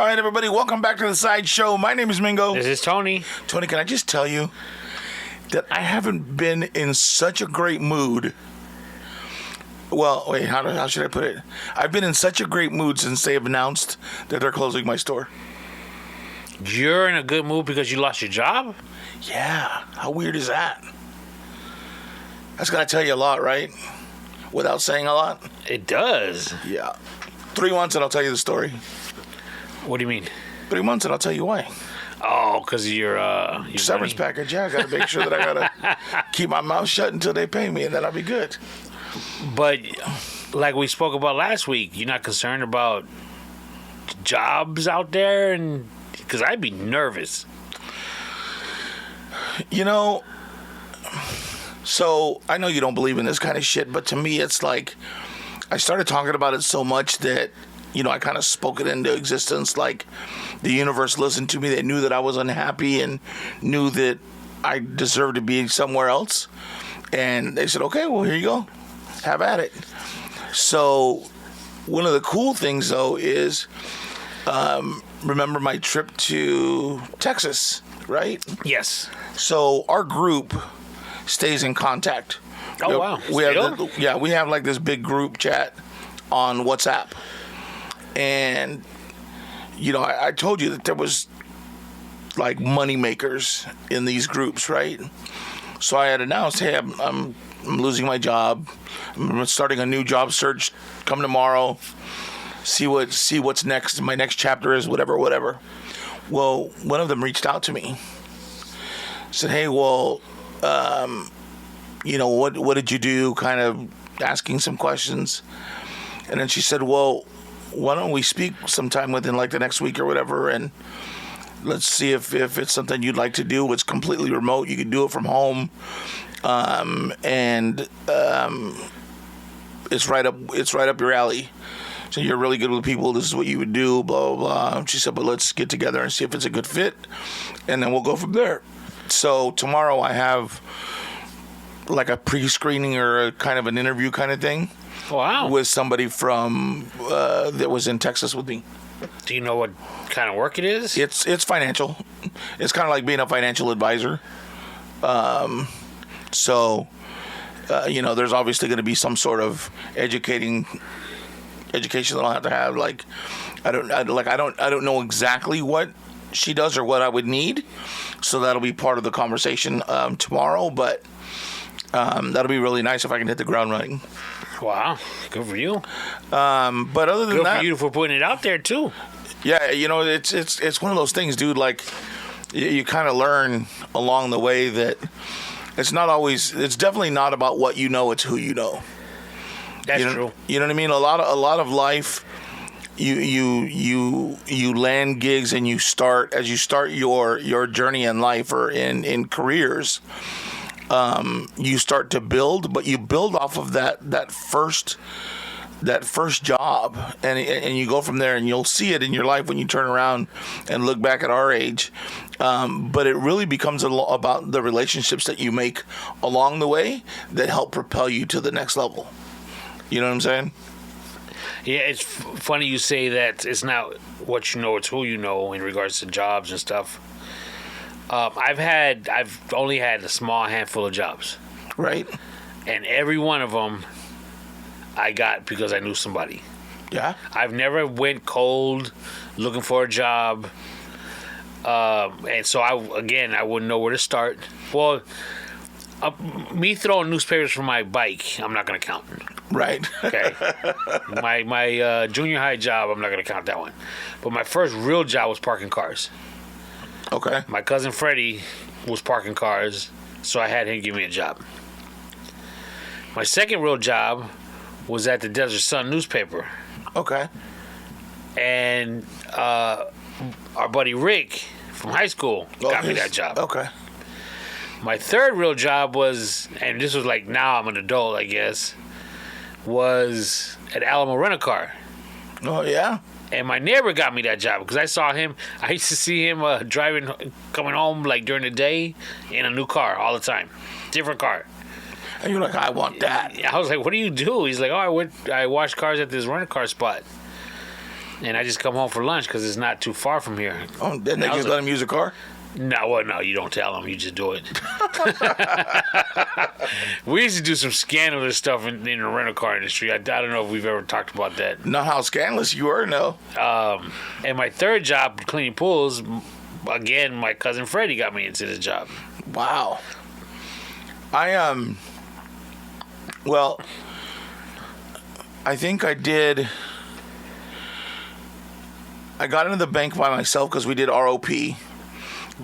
All right, everybody, welcome back to the Sideshow. My name is Mingo. This is Tony. Tony, can I just tell you that I haven't been in such a great mood. Well, wait, how should I put it? I've been in such a great mood since they have announced that they're closing my store. You're in a good mood because you lost your job? Yeah, how weird is that? That's got to tell you a lot, right? Without saying a lot? It does. Yeah. 3 months and I'll tell you the story. What do you mean? 3 months and I'll tell you why. Oh, because of your severance money? package. Yeah, I got to make sure that I got to keep my mouth shut until they pay me, and then I'll be good. But like we spoke about last week, you're not concerned about jobs out there? And because I'd be nervous. You know, so I know you don't believe in this kind of shit, but to me it's like I started talking about it so much that, you know, I kind of spoke it into existence. Like the universe listened to me. They knew that I was unhappy and knew that I deserved to be somewhere else. And they said, okay, well, here you go. Have at it. So one of the cool things, though, is remember my trip to Texas, right? Yes. So our group stays in contact. Oh, wow. We have like this big group chat on WhatsApp. And, you know, I told you that there was like money makers in these groups, right? So I had announced, hey, I'm losing my job. I'm starting a new job search. Come tomorrow. See what's next. My next chapter is whatever. Well, one of them reached out to me. Said, hey, well, you know, what did you do? Kind of asking some questions. And then she said, well, why don't we speak sometime within like the next week or whatever, and let's see if it's something you'd like to do. It's completely remote. You can do it from home. And it's right up your alley. So you're really good with people. This is what you would do, blah, blah, blah. She said, but let's get together and see if it's a good fit, and then we'll go from there. So tomorrow I have like a pre-screening or a kind of an interview kind of thing. Wow. With somebody from that was in Texas with me. Do you know what kind of work it is? It's financial. It's kind of like being a financial advisor. So, you know, there's obviously going to be some sort of education that I'll have to have. Like, I don't know exactly what she does or what I would need. So that'll be part of the conversation tomorrow. But that'll be really nice if I can hit the ground running. Wow, good for you. But other than that, good for you for putting it out there too. Yeah, you know, it's one of those things, dude. Like you kind of learn along the way that it's definitely not about what you know, it's who you know. That's true. You know what I mean? A lot of life, you land gigs and you start your journey in life or in careers. You start to build, but you build off of that first job, and you go from there, and you'll see it in your life when you turn around and look back at our age. But it really becomes about the relationships that you make along the way that help propel you to the next level. You know what I'm saying? Yeah, it's funny you say that it's not what you know, it's who you know in regards to jobs and stuff. I've only had a small handful of jobs. Right. And every one of them I got because I knew somebody. Yeah. I've never went cold looking for a job. And so I wouldn't know where to start. Well, me throwing newspapers from my bike, I'm not going to count. Right. Okay. My junior high job, I'm not going to count that one. But my first real job was parking cars. Okay. My cousin Freddie was parking cars, so I had him give me a job. My second real job was at the Desert Sun newspaper. Okay. And our buddy Rick from high school got me that job. Okay. My third real job was, and this was like now I'm an adult, I guess, was at Alamo Rent-A-Car. Oh, yeah? And my neighbor got me that job because I saw him. I used to see him coming home like during the day in a new car all the time. Different car. And you're like, I want that. I was like, what do you do? He's like, oh, I washed cars at this rent-a-car spot. and I just come home for lunch because it's not too far from here. Oh, didn't they just let him use a car? No, well, no, you don't tell them. You just do it. We used to do some scandalous stuff in the rental car industry. I don't know if we've ever talked about that. Not how scandalous you were, no. And my third job, cleaning pools, again, my cousin Freddie got me into the job. Wow. Well, I think I got into the bank by myself because we did ROP.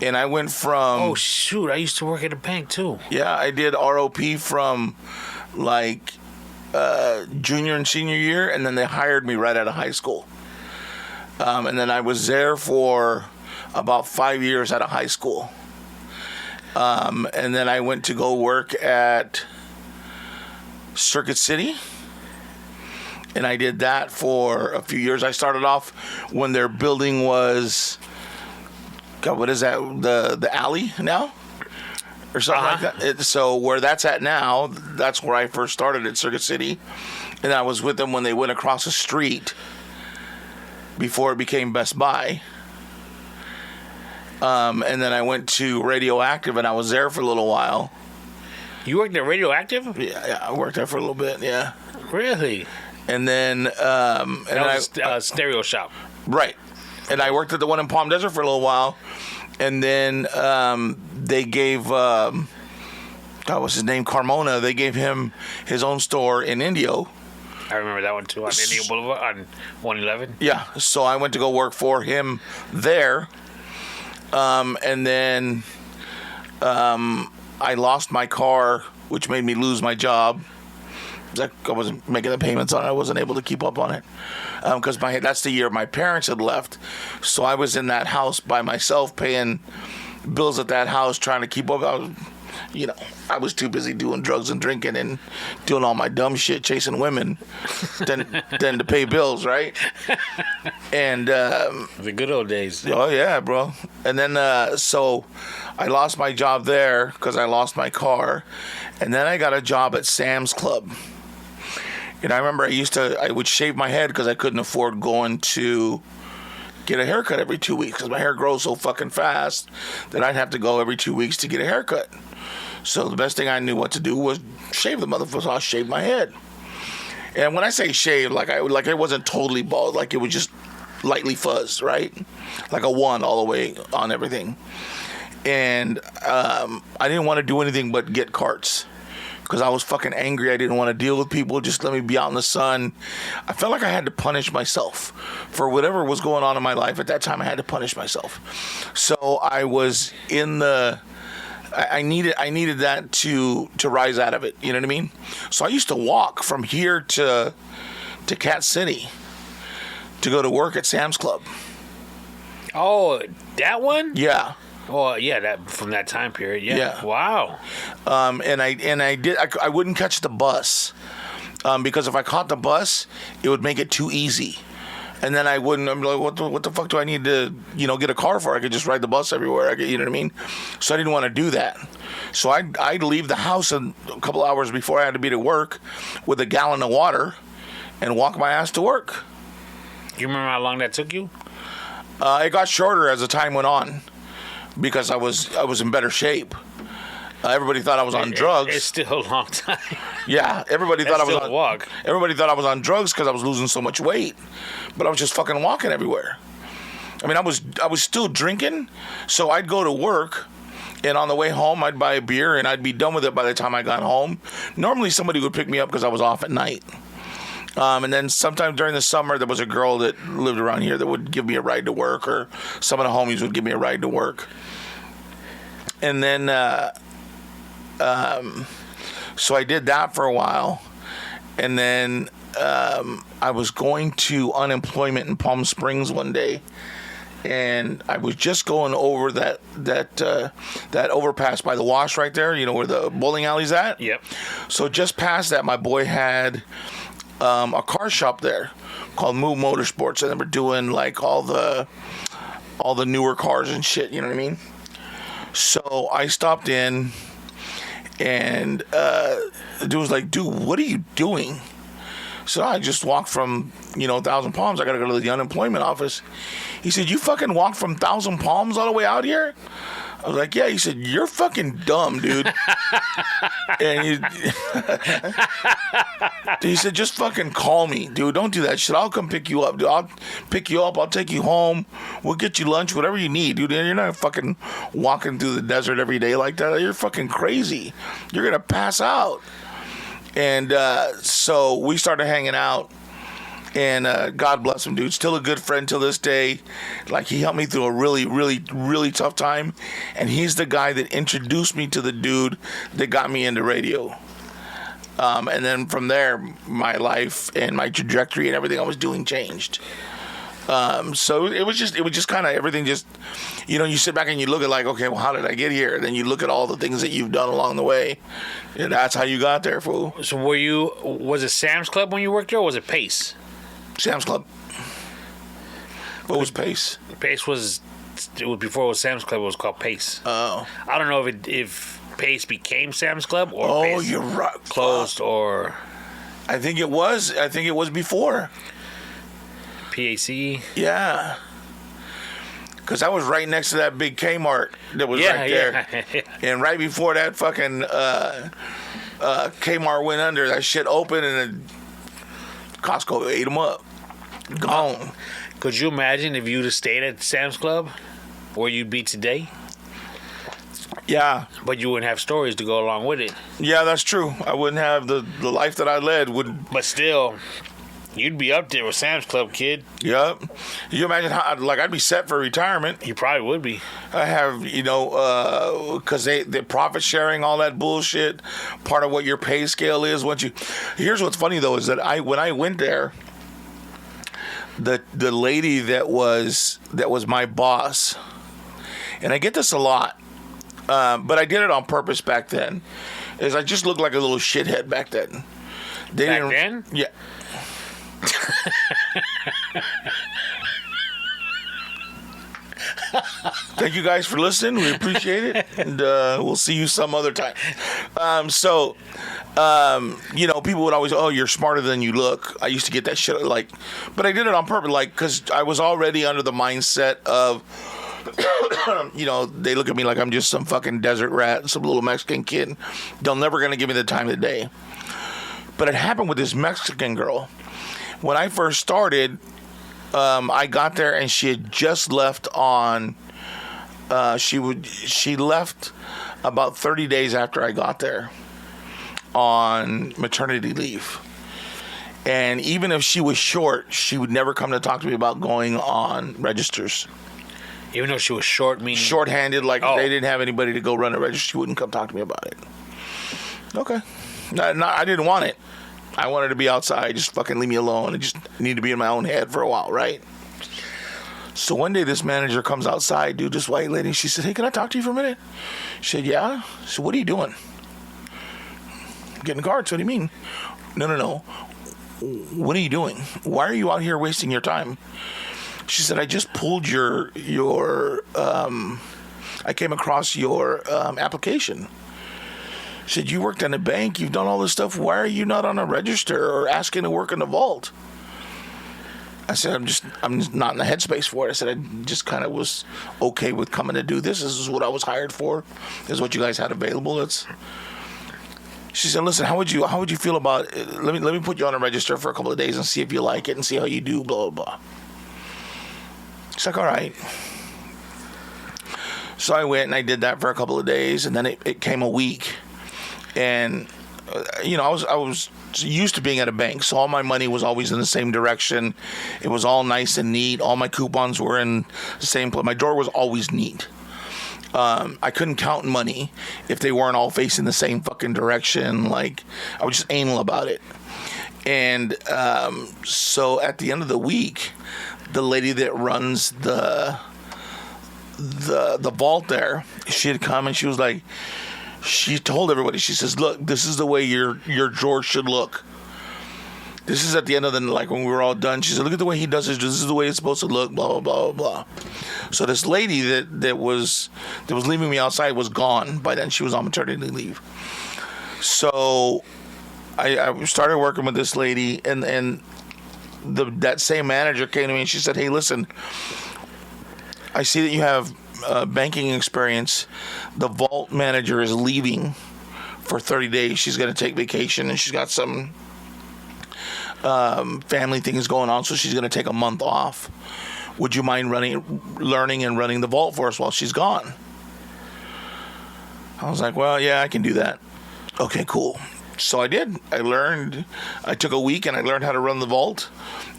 And I went from... Oh, shoot. I used to work at a bank, too. Yeah, I did ROP from, like, junior and senior year, and then they hired me right out of high school. And then I was there for about 5 years out of high school. And then I went to go work at Circuit City. And I did that for a few years. I started off when their building was... God, what is that? The alley now? Or something like that. So where that's at now, that's where I first started at Circuit City. And I was with them when they went across the street before it became Best Buy. And then I went to Radioactive, and I was there for a little while. You worked at Radioactive? Yeah, I worked there for a little bit, yeah. Really? And then... that was a stereo shop. Right. And I worked at the one in Palm Desert for a little while. And then they gave... God, what's his name? Carmona. They gave him his own store in Indio. I remember that one, too, on Indio Boulevard, on 111. Yeah. So I went to go work for him there. And then I lost my car, which made me lose my job. I wasn't making the payments on it. I wasn't able to keep up on it. Because that's the year my parents had left. So I was in that house by myself paying bills at that house, trying to keep up. I was too busy doing drugs and drinking and doing all my dumb shit, chasing women, than to pay bills, right? And the good old days. Oh yeah, bro. And then so I lost my job there because I lost my car, and then I got a job at Sam's Club. And I remember I would shave my head because I couldn't afford going to get a haircut every 2 weeks because my hair grows so fucking fast that I'd have to go every 2 weeks to get a haircut. So the best thing I knew what to do was shave the motherfucker. So I'll shave my head. And when I say shave, it wasn't totally bald, like it was just lightly fuzzed, right? Like a 1 all the way on everything. And I didn't want to do anything but get carts. Because I was fucking angry. I didn't want to deal with people. Just let me be out in the sun. I felt like I had to punish myself for whatever was going on in my life. At that time, I had to punish myself. So I was in the... I needed that to rise out of it. You know what I mean? So I used to walk from here to Cat City to go to work at Sam's Club. Oh, that one? Yeah. Oh, yeah, that from that time period. Yeah. Wow. And I wouldn't catch the bus because if I caught the bus, it would make it too easy. And then I'm like, what the fuck do I need to, get a car for? I could just ride the bus everywhere. You know what I mean? So I didn't want to do that. So I'd leave the house a couple hours before I had to be to work with a gallon of water and walk my ass to work. Do you remember how long that took you? It got shorter as the time went on because I was in better shape. Everybody thought I was on drugs. It's still a long time. Yeah, everybody thought I was on walk. Everybody thought I was on drugs because I was losing so much weight, but I was just fucking walking everywhere. I mean, I was still drinking, so I'd go to work, and on the way home, I'd buy a beer, and I'd be done with it by the time I got home. Normally, somebody would pick me up because I was off at night. And then sometime during the summer, there was a girl that lived around here that would give me a ride to work, or some of the homies would give me a ride to work. And then, so I did that for a while. And then I was going to unemployment in Palm Springs one day. And I was just going over that overpass by the wash right there, where the bowling alley's at. Yep. So just past that, my boy had a car shop there called Move Motorsports, and they were doing like all the newer cars and shit. You know what I mean? So I stopped in, and the dude was like, "Dude, what are you doing?" So I just walked from, 1,000 Palms. I got to go to the unemployment office. He said, you fucking walked from 1,000 Palms all the way out here? I was like, yeah. He said, you're fucking dumb, dude. And he said, just fucking call me, dude. Don't do that shit. I'll come pick you up, dude. I'll pick you up. I'll take you home. We'll get you lunch, whatever you need, dude. You're not fucking walking through the desert every day like that. You're fucking crazy. You're going to pass out. And so we started hanging out. And God bless him, dude. Still a good friend till this day. Like, he helped me through a really, really, really tough time. And he's the guy that introduced me to the dude that got me into radio. And then from there, my life and my trajectory and everything I was doing changed. So it was just kind of everything just, you sit back and you look at like, okay, well, how did I get here? And then you look at all the things that you've done along the way. And that's how you got there, fool. So was it Sam's Club when you worked there, or was it Pace? Sam's Club. What was Pace? Pace was before it was Sam's Club. It was called Pace. Oh, I don't know if Pace became Sam's Club or Pace you're right. Closed or. I think it was before. PAC. Yeah. Because I was right next to that big Kmart that was right there. Yeah. And right before that fucking Kmart went under, that shit opened and then Costco ate them up. Gone. Could you imagine if you'd have stayed at Sam's Club where you'd be today? Yeah. But you wouldn't have stories to go along with it. Yeah, that's true. I wouldn't have the life that I led. But still, you'd be up there with Sam's Club, kid. Yep. You imagine how, I'd be set for retirement. You probably would be. I have, because the profit sharing, all that bullshit, part of what your pay scale is. Here's what's funny, though, is that when I went there, the lady that was my boss, and I get this a lot, but I did it on purpose back then, is I just looked like a little shithead back then. Back then? Yeah. Thank you guys for listening. We appreciate it, and we'll see you some other time. People would always, oh, you're smarter than you look. I used to get that shit, but I did it on purpose, because I was already under the mindset of, they look at me like I'm just some fucking desert rat, some little Mexican kid. They're never gonna give me the time of the day. But it happened with this Mexican girl. When I first started, I got there and she had just left on. She left about 30 days after I got there on maternity leave. And even if she was short, she would never come to talk to me about going on registers. Even though she was short, meaning short-handed, they didn't have anybody to go run a register, she wouldn't come talk to me about it. Okay, I didn't want it. I wanted to be outside. Just fucking leave me alone. I just need to be in my own head for a while, right? So one day this manager comes outside, dude, this white lady. She said, hey, can I talk to you for a minute? She said, yeah. So what are you doing? Getting cards. What do you mean? No. What are you doing? Why are you out here wasting your time? She said, I just pulled your I came across your application. She said, you worked in a bank, you've done all this stuff. Why are you not on a register or asking to work in the vault? I said, I'm just not in the headspace for it. I said, I just kind of was okay with coming to do this. This is what I was hired for. This is what you guys had available. She said, listen, how would you feel about it? Let me put you on a register for a couple of days and see if you like it and see how you do, blah, blah, blah. She's like, all right. So I went and I did that for a couple of days, and then it came a week. And, I was used to being at a bank, so all my money was always in the same direction. It was all nice and neat. All my coupons were in the same place. My drawer was always neat. I couldn't count money if they weren't all facing the same fucking direction. I was just anal about it. And so at the end of the week, the lady that runs the vault there, she had come and she was like, she told everybody, she says, look, this is the way your drawer should look. This is at the end of the night, when we were all done. She said, look at the way he does it. This is the way it's supposed to look, blah, blah, blah, blah. So this lady that was leaving me outside was gone by then. She was on maternity leave. So I started working with this lady, and that same manager came to me and she said, "Hey, listen, I see that you have banking experience. The vault manager is leaving for 30 days. She's going to take vacation, and she's got some family things going on, so she's going to take a month off. Would you mind learning and running the vault for us while she's gone?" I was like, "Well, yeah, I can do that." Okay, cool. So I did. I took a week and I learned how to run the vault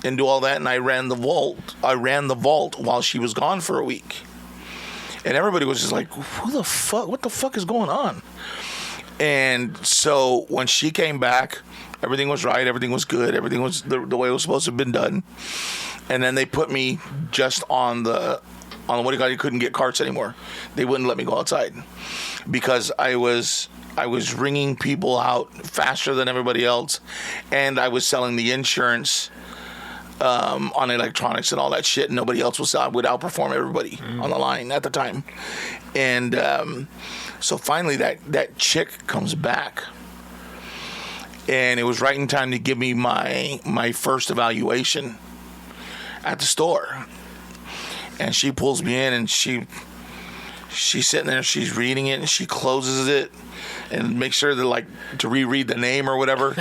and do all that, and I ran the vault while she was gone for a week. And everybody was just like, "Who the fuck? What the fuck is going on?" And so when she came back, everything was right, everything was good, everything was the way it was supposed to have been done. And then they put me just on what do you call it? You couldn't get carts anymore. They wouldn't let me go outside because I was ringing people out faster than everybody else, and I was selling the insurance on electronics and all that shit. Nobody else would outperform everybody on the line at the time. And so finally that chick comes back, and it was right in time to give me my first evaluation at the store. And she pulls me in, and she's sitting there, she's reading it, and she closes it and makes sure to reread the name or whatever.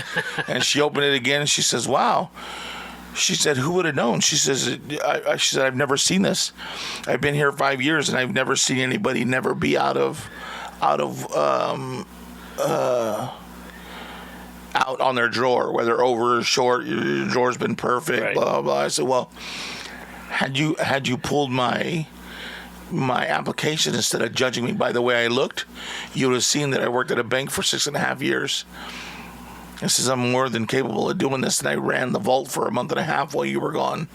And she opened it again, and she says, "Wow." She said, "Who would have known?" She says, she said, "I've never seen this. I've been here 5 years, and I've never seen anybody never be out on their drawer, whether over or short. Your drawer's been perfect, right. Blah, blah, blah." I said, "Well, had you pulled my application instead of judging me by the way I looked, you would have seen that I worked at a bank for 6.5 years. I says, I'm more than capable of doing this, and I ran the vault for a month and a half while you were gone.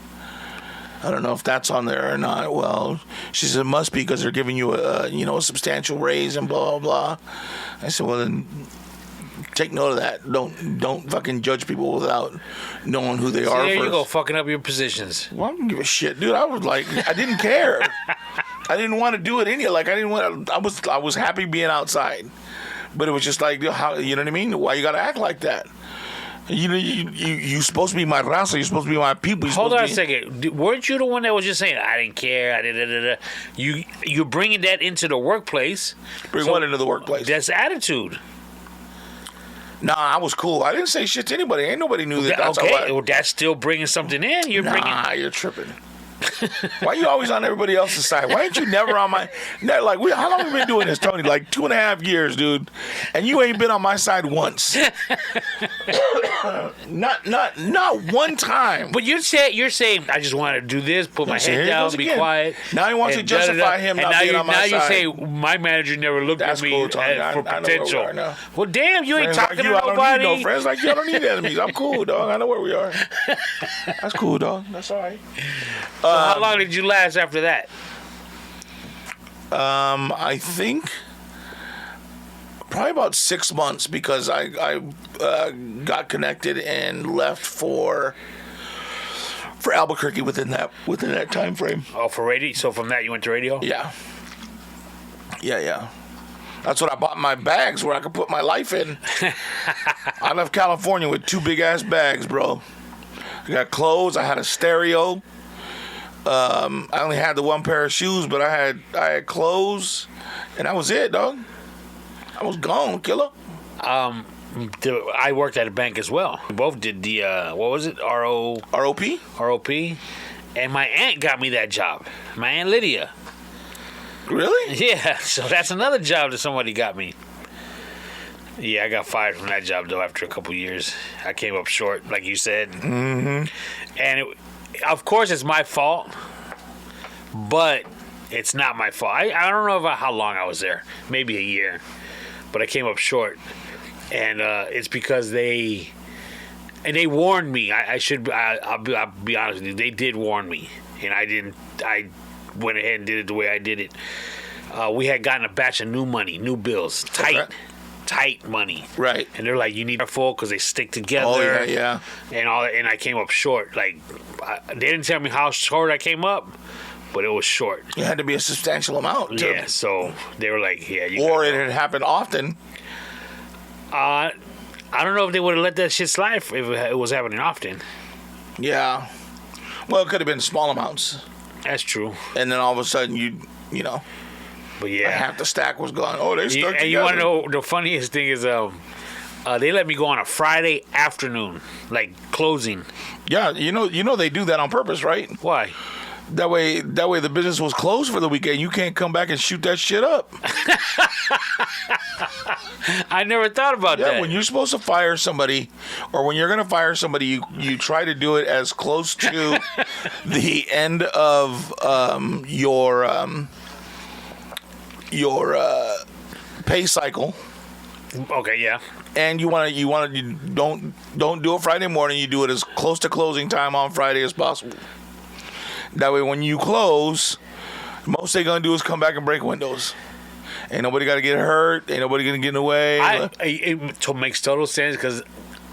I don't know if that's on there or not." Well, she said, "It must be because they're giving you a substantial raise and blah, blah, blah." I said, "Well, then take note of that. Don't fucking judge people without knowing who they are there first." You go, fucking up your positions. Well, I don't give a shit, dude. I was like, I didn't care. I didn't want to do it I was happy being outside. But it was just like, how, you know what I mean? Why you got to act like that? You're supposed to be my raza. You're supposed to be my people. Hold on a second. Weren't you the one that was just saying, "I didn't care"? You're bringing that into the workplace. Bring what into the workplace? That's attitude. Nah, I was cool. I didn't say shit to anybody. Ain't nobody knew that. That's okay, well, that's still bringing something in. You're tripping. Why you always on everybody else's side? Why ain't you never on my? How long have we been doing this, Tony? Like 2.5 years, dude, and you ain't been on my side once. not one time. But you're saying I just want to do this, put my head down, be quiet. Now he wants to justify him not being on my side. Now you say my manager never looked at me cool, for potential. Well, damn, you ain't talking to nobody. I don't need no friends like you. I don't need enemies. I'm cool, dog. I know where we are. That's cool, dog. That's all right. So how long did you last after that? I think probably about 6 months, because I got connected and left for Albuquerque within that time frame. Oh, for radio. So from that you went to radio? Yeah. That's what I bought my bags, where I could put my life in. I left California with 2 big ass bags, bro. I got clothes. I had a stereo. I only had the 1 pair of shoes, but I had clothes, and that was it, dog. I was gone, killer. I worked at a bank as well. We both did the what was it? ROP? ROP. And my aunt got me that job. My Aunt Lydia. Really? Yeah. So that's another job that somebody got me. Yeah, I got fired from that job though after a couple years. I came up short, like you said. Mm-hmm. And of course, it's my fault, but it's not my fault. I don't know about how long I was there, maybe a year, but I came up short, and it's because they warned me. I'll be honest with you. They did warn me, and I didn't. I went ahead and did it the way I did it. We had gotten a batch of new money, new bills, tight money, right? And they're like, you need to be careful because they stick together. Oh yeah. And all that, and I came up short. Like they didn't tell me how short I came up, but it was short. It had to be a substantial amount. Yeah. So they were like, yeah. Or it had happened often. I don't know if they would have let that shit slide if it was happening often. Yeah. Well, it could have been small amounts. That's true. And then all of a sudden, you know, But yeah, half the stack was gone. Oh, they stuck together. And you want to know the funniest thing is, they let me go on a Friday afternoon, like closing. Yeah, you know they do that on purpose, right? Why? That way the business was closed for the weekend. You can't come back and shoot that shit up. I never thought about that. Yeah, when you're supposed to fire somebody, or when you're going to fire somebody, you try to do it as close to the end of your pay cycle. Okay, yeah. And you don't do it Friday morning. You do it as close to closing time on Friday as possible. That way, when you close, most they're gonna do is come back and break windows. Ain't nobody got to get hurt. Ain't nobody gonna get in the way. It makes total sense because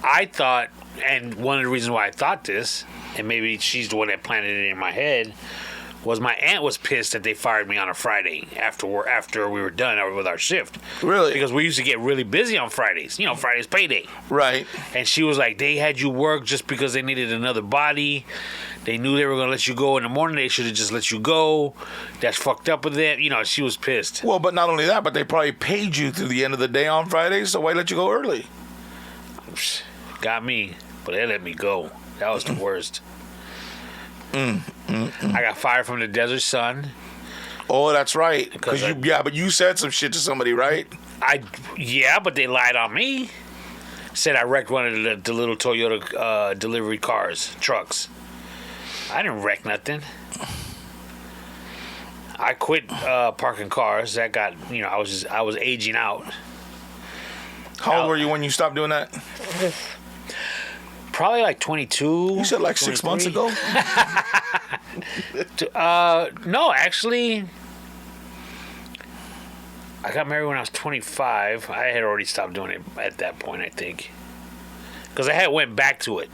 I thought, and one of the reasons why I thought this, and maybe she's the one that planted it in my head, was my aunt was pissed that they fired me on a Friday after we were done with our shift. Really? Because we used to get really busy on Fridays. You know, Friday's payday. Right. And she was like, they had you work just because they needed another body. They knew they were going to let you go in the morning. They should have just let you go. That's fucked up with them. You know, she was pissed. Well, but not only that, but they probably paid you through the end of the day on Friday, so why let you go early? Got me, but they let me go. That was the worst. I got fired from the Desert Sun. Oh, that's right. But you said some shit to somebody, right? But they lied on me. Said I wrecked one of the little Toyota delivery trucks. I didn't wreck nothing. I quit parking cars. That got, I was aging out. How old were you when you stopped doing that? Probably like 22. You said like 6 months ago? No, actually, I got married when I was 25. I had already stopped doing it at that point, I think. Because I had went back to it.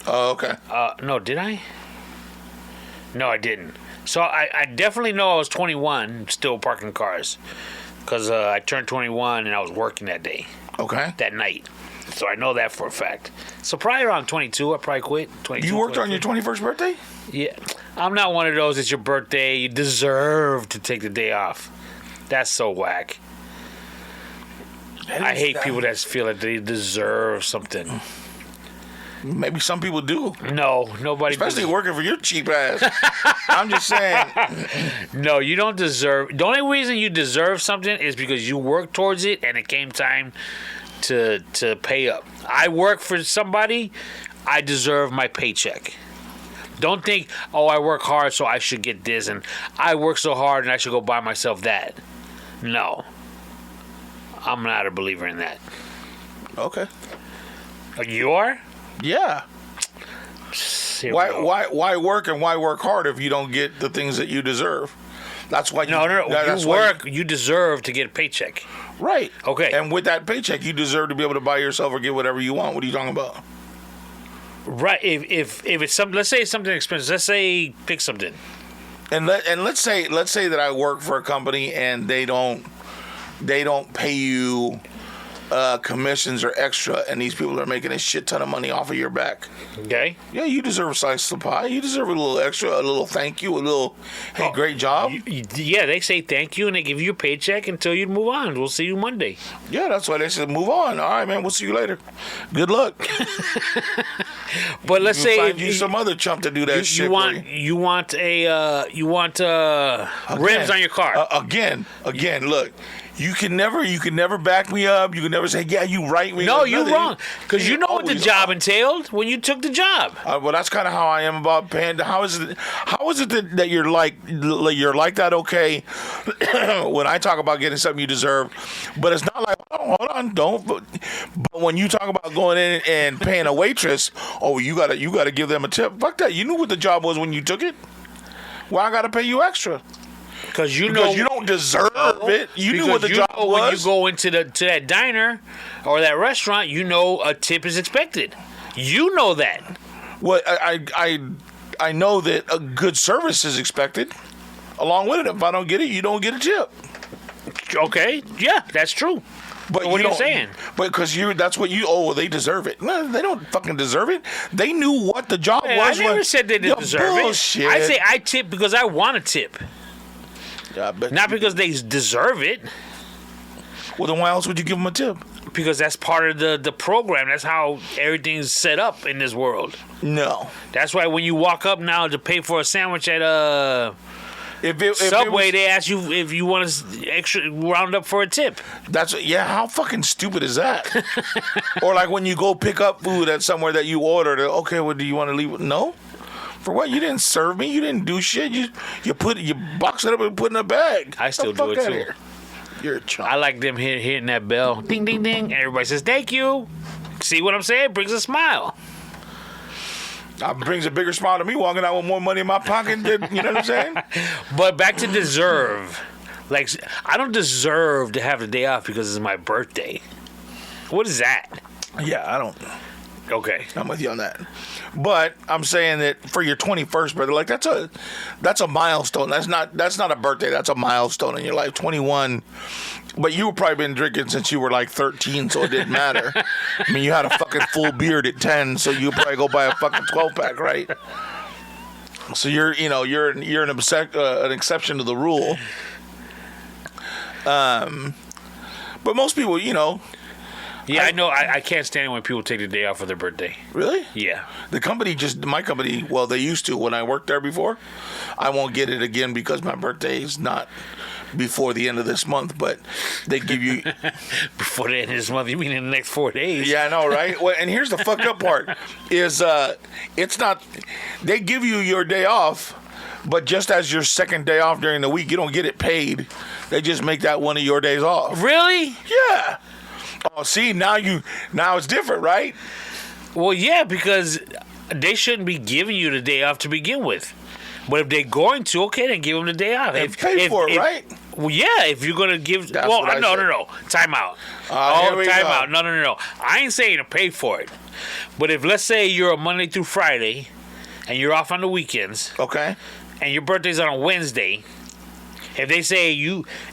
Oh, okay. No, did I? No, I didn't. So I definitely know I was 21 still parking cars. Because I turned 21 and I was working that day. Okay. That night. So I know that for a fact. So probably around 22, I probably quit. 22, you worked 22. On your 21st birthday? Yeah. I'm not one of those, it's your birthday, you deserve to take the day off. That's so whack. I hate people that feel like they deserve something. Maybe some people do. No, nobody. Especially working for your cheap ass. I'm just saying. No, you don't deserve. The only reason you deserve something is because you worked towards it and it came time to pay up. I work for somebody. I deserve my paycheck. Don't think, oh, I work hard, so I should get this, and I work so hard, and I should go buy myself that. No. I'm not a believer in that. Okay. You are? Yeah. Why work and why work hard if you don't get the things that you deserve? That's why. You deserve to get a paycheck. Right. Okay. And with that paycheck, you deserve to be able to buy yourself or get whatever you want. What are you talking about? Right. If it's something, let's say it's something expensive. Let's say pick something. And let's say that I work for a company and they don't pay you commissions or extra, and these people are making a shit ton of money off of your back. Okay. Yeah, you deserve a slice of pie. You deserve a little extra, a little thank you, a little, hey, great job. Yeah, they say thank you, and they give you a paycheck until you move on. We'll see you Monday. Yeah, that's why they said move on. All right, man, we'll see you later. Good luck. But let's say find you some other chump to do that shit. You want rims on your car. Again, look. You can never back me up. You can never say, yeah, you right. No, you're wrong. Because you know what the job entailed when you took the job. Well, that's kind of how I am about paying. How is it that you're like that? Okay, when I talk about getting something you deserve, but it's not like hold on, don't. But when you talk about going in and paying a waitress, oh, you gotta give them a tip. Fuck that. You knew what the job was when you took it. Why I gotta pay you extra? Because you don't deserve it. You knew what the job was. When you go into that diner or that restaurant, you know a tip is expected. You know that. Well, I know that a good service is expected. Along with it, if I don't get it, you don't get a tip. Okay, yeah, that's true. But what are you don't- saying? But because that's what you. Oh, well, they deserve it. No, they don't fucking deserve it. They knew what the job Man, was. I never when- said they didn't deserve bullshit. it. I say I tip because I want to tip, Yeah, I bet not you- because they deserve it. Well, then why else would you give them a tip? Because that's part of the program. That's how everything's set up in this world. No. That's why when you walk up now to pay for a sandwich at If Subway, was, they ask you if you want to extra round up for a tip. how fucking stupid is that? Or like when you go pick up food at somewhere that you ordered. Okay, well, do you want to leave? No. For what? You didn't serve me. You didn't do shit. You box it up and put it in a bag. I still Get the do it fuck outta too. here. You're a chump. I like them hitting that bell, ding ding ding, and everybody says thank you. See what I'm saying? Brings a smile. That brings a bigger smile to me walking out with more money in my pocket than, you know what I'm saying? But back to deserve. Like, I don't deserve to have the day off because it's my birthday. What is that? Yeah, I don't. Okay. I'm with you on that. But I'm saying that for your 21st birthday, like that's a milestone. That's not a birthday. That's a milestone in your life. 21. But you have probably been drinking since you were like 13, so it didn't matter. I mean, you had a fucking full beard at 10, so you probably go buy a fucking 12-pack, right? So you're an exception to the rule. But most people, Yeah, I know. I can't stand it when people take the day off for their birthday. really? Yeah. My company, well, they used to when I worked there before. I won't get it again because my birthday is not before the end of this month, but they give you. Before the end of this month, you mean in the next 4 days? Yeah, I know, right? Well, and here's the fucked up part is it's not. They give you your day off, but just as your second day off during the week, you don't get it paid. They just make that one of your days off. Really? Yeah. Oh, see, now it's different, right? Well, yeah, because they shouldn't be giving you the day off to begin with. But if they're going to, okay, then give them the day off. And pay for it, right? Well, yeah, if you're going to give... That's well, what I said. no. Time out. Here we time go. out. No. I ain't saying to pay for it. But if, let's say, you're a Monday through Friday, and you're off on the weekends, Okay. and your birthday's on a Wednesday... If they say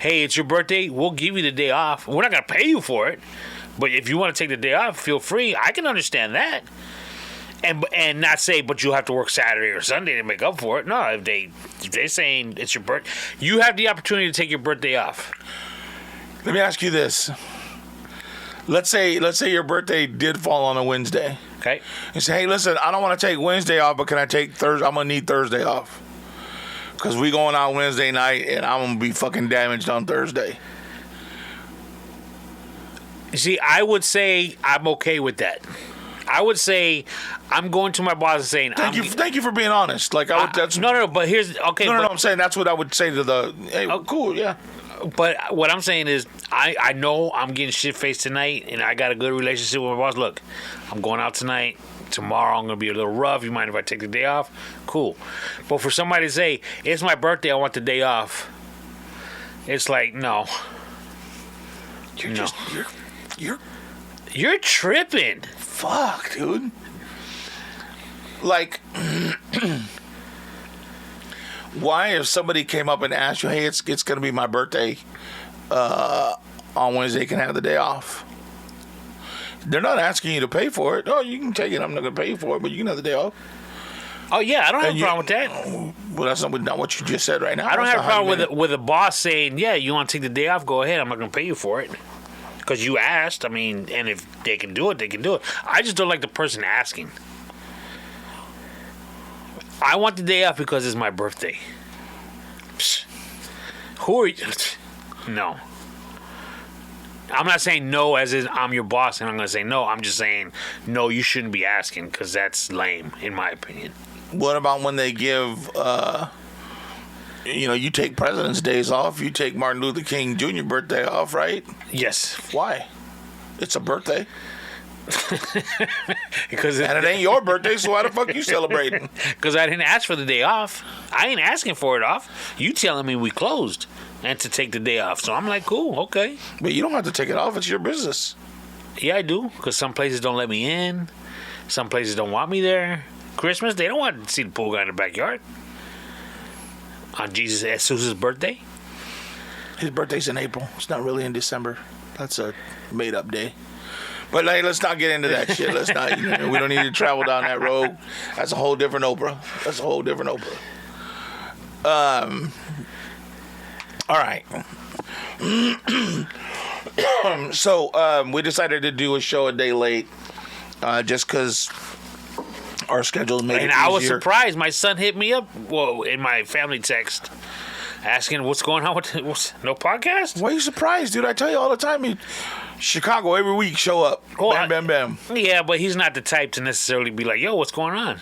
hey, it's your birthday, we'll give you the day off. We're not gonna pay you for it, but if you want to take the day off, feel free. I can understand that, and not say, but you'll have to work Saturday or Sunday to make up for it. No, if they're saying it's your birthday, you have the opportunity to take your birthday off. Let me ask you this. Let's say your birthday did fall on a Wednesday. Okay. You say, hey, listen, I don't want to take Wednesday off, but can I take Thursday? I'm gonna need Thursday off. Because we going out Wednesday night, and I'm going to be fucking damaged on Thursday. You see, I would say I'm okay with that. I would say I'm going to my boss and saying, Thank you for being honest. Like that's no. But here's okay. No, but, I'm saying that's what I would say to the. Hey, cool, yeah. But what I'm saying is, I know I'm getting shit faced tonight, and I got a good relationship with my boss. Look, I'm going out tonight. Tomorrow I'm gonna be a little rough. You mind if I take the day off? Cool. But for somebody to say it's my birthday, I want the day off. It's like no. You're tripping. Fuck, dude. Like, why if somebody came up and asked you, hey, it's gonna be my birthday on Wednesday, can I have the day off? They're not asking you to pay for it. Oh, you can take it. I'm not gonna pay for it, but you can have the day off. Oh yeah, I don't have a problem with that. Well, that's not what you just said right now. I don't have a problem with a boss saying, yeah, you want to take the day off, go ahead. I'm not gonna pay you for it because you asked. I mean, and if they can do it, they can do it. I just don't like the person asking. I want the day off because it's my birthday. Psst. Who are you? No. I'm not saying no as in I'm your boss and I'm going to say no. I'm just saying no, you shouldn't be asking because that's lame, in my opinion. What about when they give, you take President's Days off, you take Martin Luther King Jr. birthday off, right? Yes. Why? It's a birthday. And it ain't your birthday, so why the fuck you celebrating? Because I didn't ask for the day off. I ain't asking for it off. You telling me we closed and to take the day off. So I'm like, cool, okay. But you don't have to take it off. It's your business. Yeah, I do. Because some places don't let me in. Some places don't want me there. Christmas, they don't want to see the pool guy in the backyard. On Jesus' birthday. His birthday's in April. It's not really in December. That's a made-up day. But like, let's not get into that shit. Let's not. We don't need to travel down that road. That's a whole different Oprah. All right. So we decided to do a show a day late, just because our schedules made it easier. And I was surprised. My son hit me up, in my family text, asking what's going on with no podcast. Why are you surprised, dude? I tell you all the time. Chicago every week show up. Bam, bam, bam. Yeah, but he's not the type to necessarily be like, "Yo, what's going on?"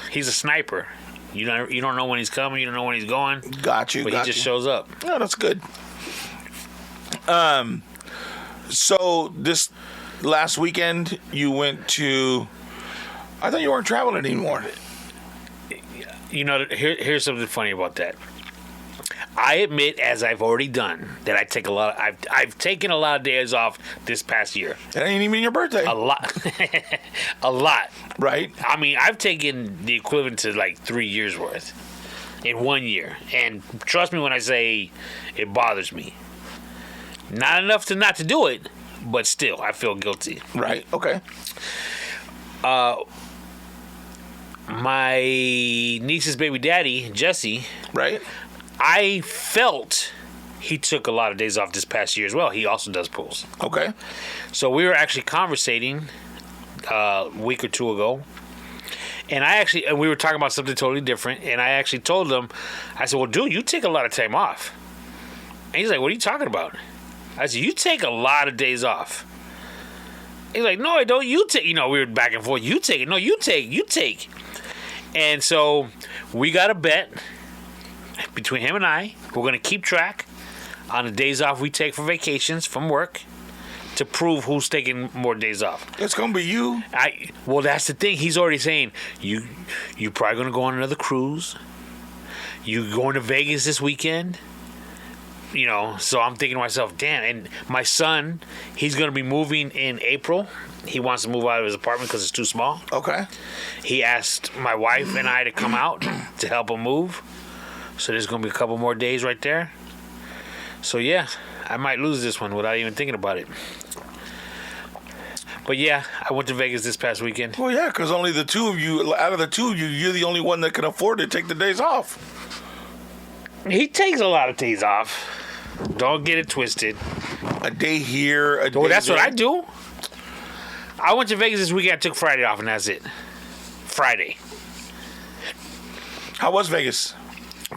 He's a sniper. You don't know when he's coming. You don't know when he's going. Got you. But he just shows up. Oh, that's good. So this last weekend you went to. I thought you weren't traveling anymore. Here's something funny about that. I admit, as I've already done, that I take I've taken a lot of days off this past year. It ain't even your birthday. A lot. A lot. Right. I mean, I've taken the equivalent to like 3 years worth in 1 year. And trust me when I say it bothers me. Not enough to not to do it, but still, I feel guilty. Right. Okay. My niece's baby daddy, Jesse. Right. I felt he took a lot of days off this past year as well. He also does pools. Okay. So we were actually conversating a week or two ago. And we were talking about something totally different. And I actually told him, I said, well, dude, you take a lot of time off. And he's like, what are you talking about? I said, you take a lot of days off. He's like, no, I don't. You take. We were back and forth. You take it. No, you take. And so we got a bet between him and I. We're going to keep track on the days off we take for vacations from work to prove who's taking more days off. It's going to be you. Well, that's the thing. He's already saying, you probably going to go on another cruise. You going to Vegas this weekend. So I'm thinking to myself, damn. And my son, he's going to be moving in April. He wants to move out of his apartment because it's too small. Okay. He asked my wife and I to come out to help him move. So there's going to be a couple more days right there. So, yeah, I might lose this one without even thinking about it. But, yeah, I went to Vegas this past weekend. Well, yeah, because only the two of you, out of the two of you, you're the only one that can afford to take the days off. He takes a lot of days off. Don't get it twisted. A day here, a day that's there. what I do. I went to Vegas this weekend. I took Friday off, and that's it. Friday. How was Vegas?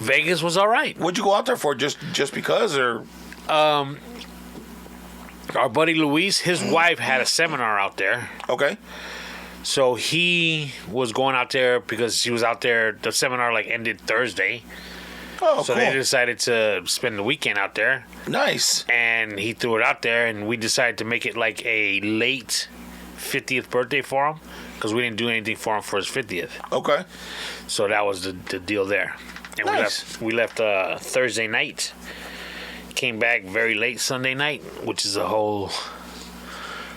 Vegas was all right. What'd you go out there for? Just because, or? Our buddy Luis, his wife had a seminar out there. Okay. So he was going out there because she was out there. The seminar ended Thursday. Oh, so cool. they decided to spend the weekend out there. Nice. And he threw it out there, and we decided to make it like a late 50th birthday for him because we didn't do anything for him for his 50th. Okay. So that was the deal there. And nice. we left Thursday night. Came back very late Sunday night, which is a whole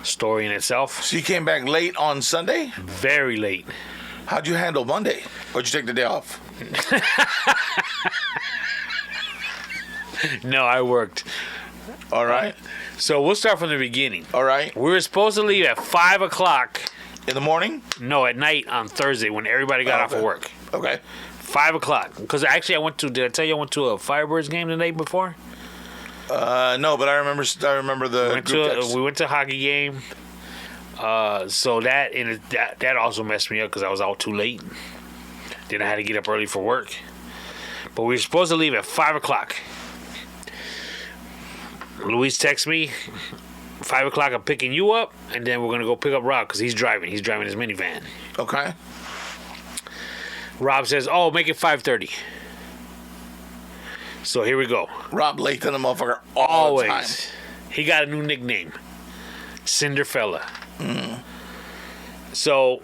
story in itself. So you came back late on Sunday? Very late. How'd you handle Monday? Or did you take the day off? No, I worked. All right. So we'll start from the beginning. All right. We were supposed to leave at 5 o'clock. In the morning? No, at night on Thursday when everybody got off of work. Okay. 5 o'clock. Because actually did I tell you I went to a Firebirds game the night before? No, but I remember the we went to a hockey game. So that also messed me up because I was out too late. Then I had to get up early for work. But we were supposed to leave at 5 o'clock. Luis texts me, 5 o'clock I'm picking you up, and then we're going to go pick up Rob because he's driving. He's driving his minivan. Okay. Rob says, oh, make it 5:30. So here we go. Rob late than the motherfucker all the time. He got a new nickname. Cinderfella. So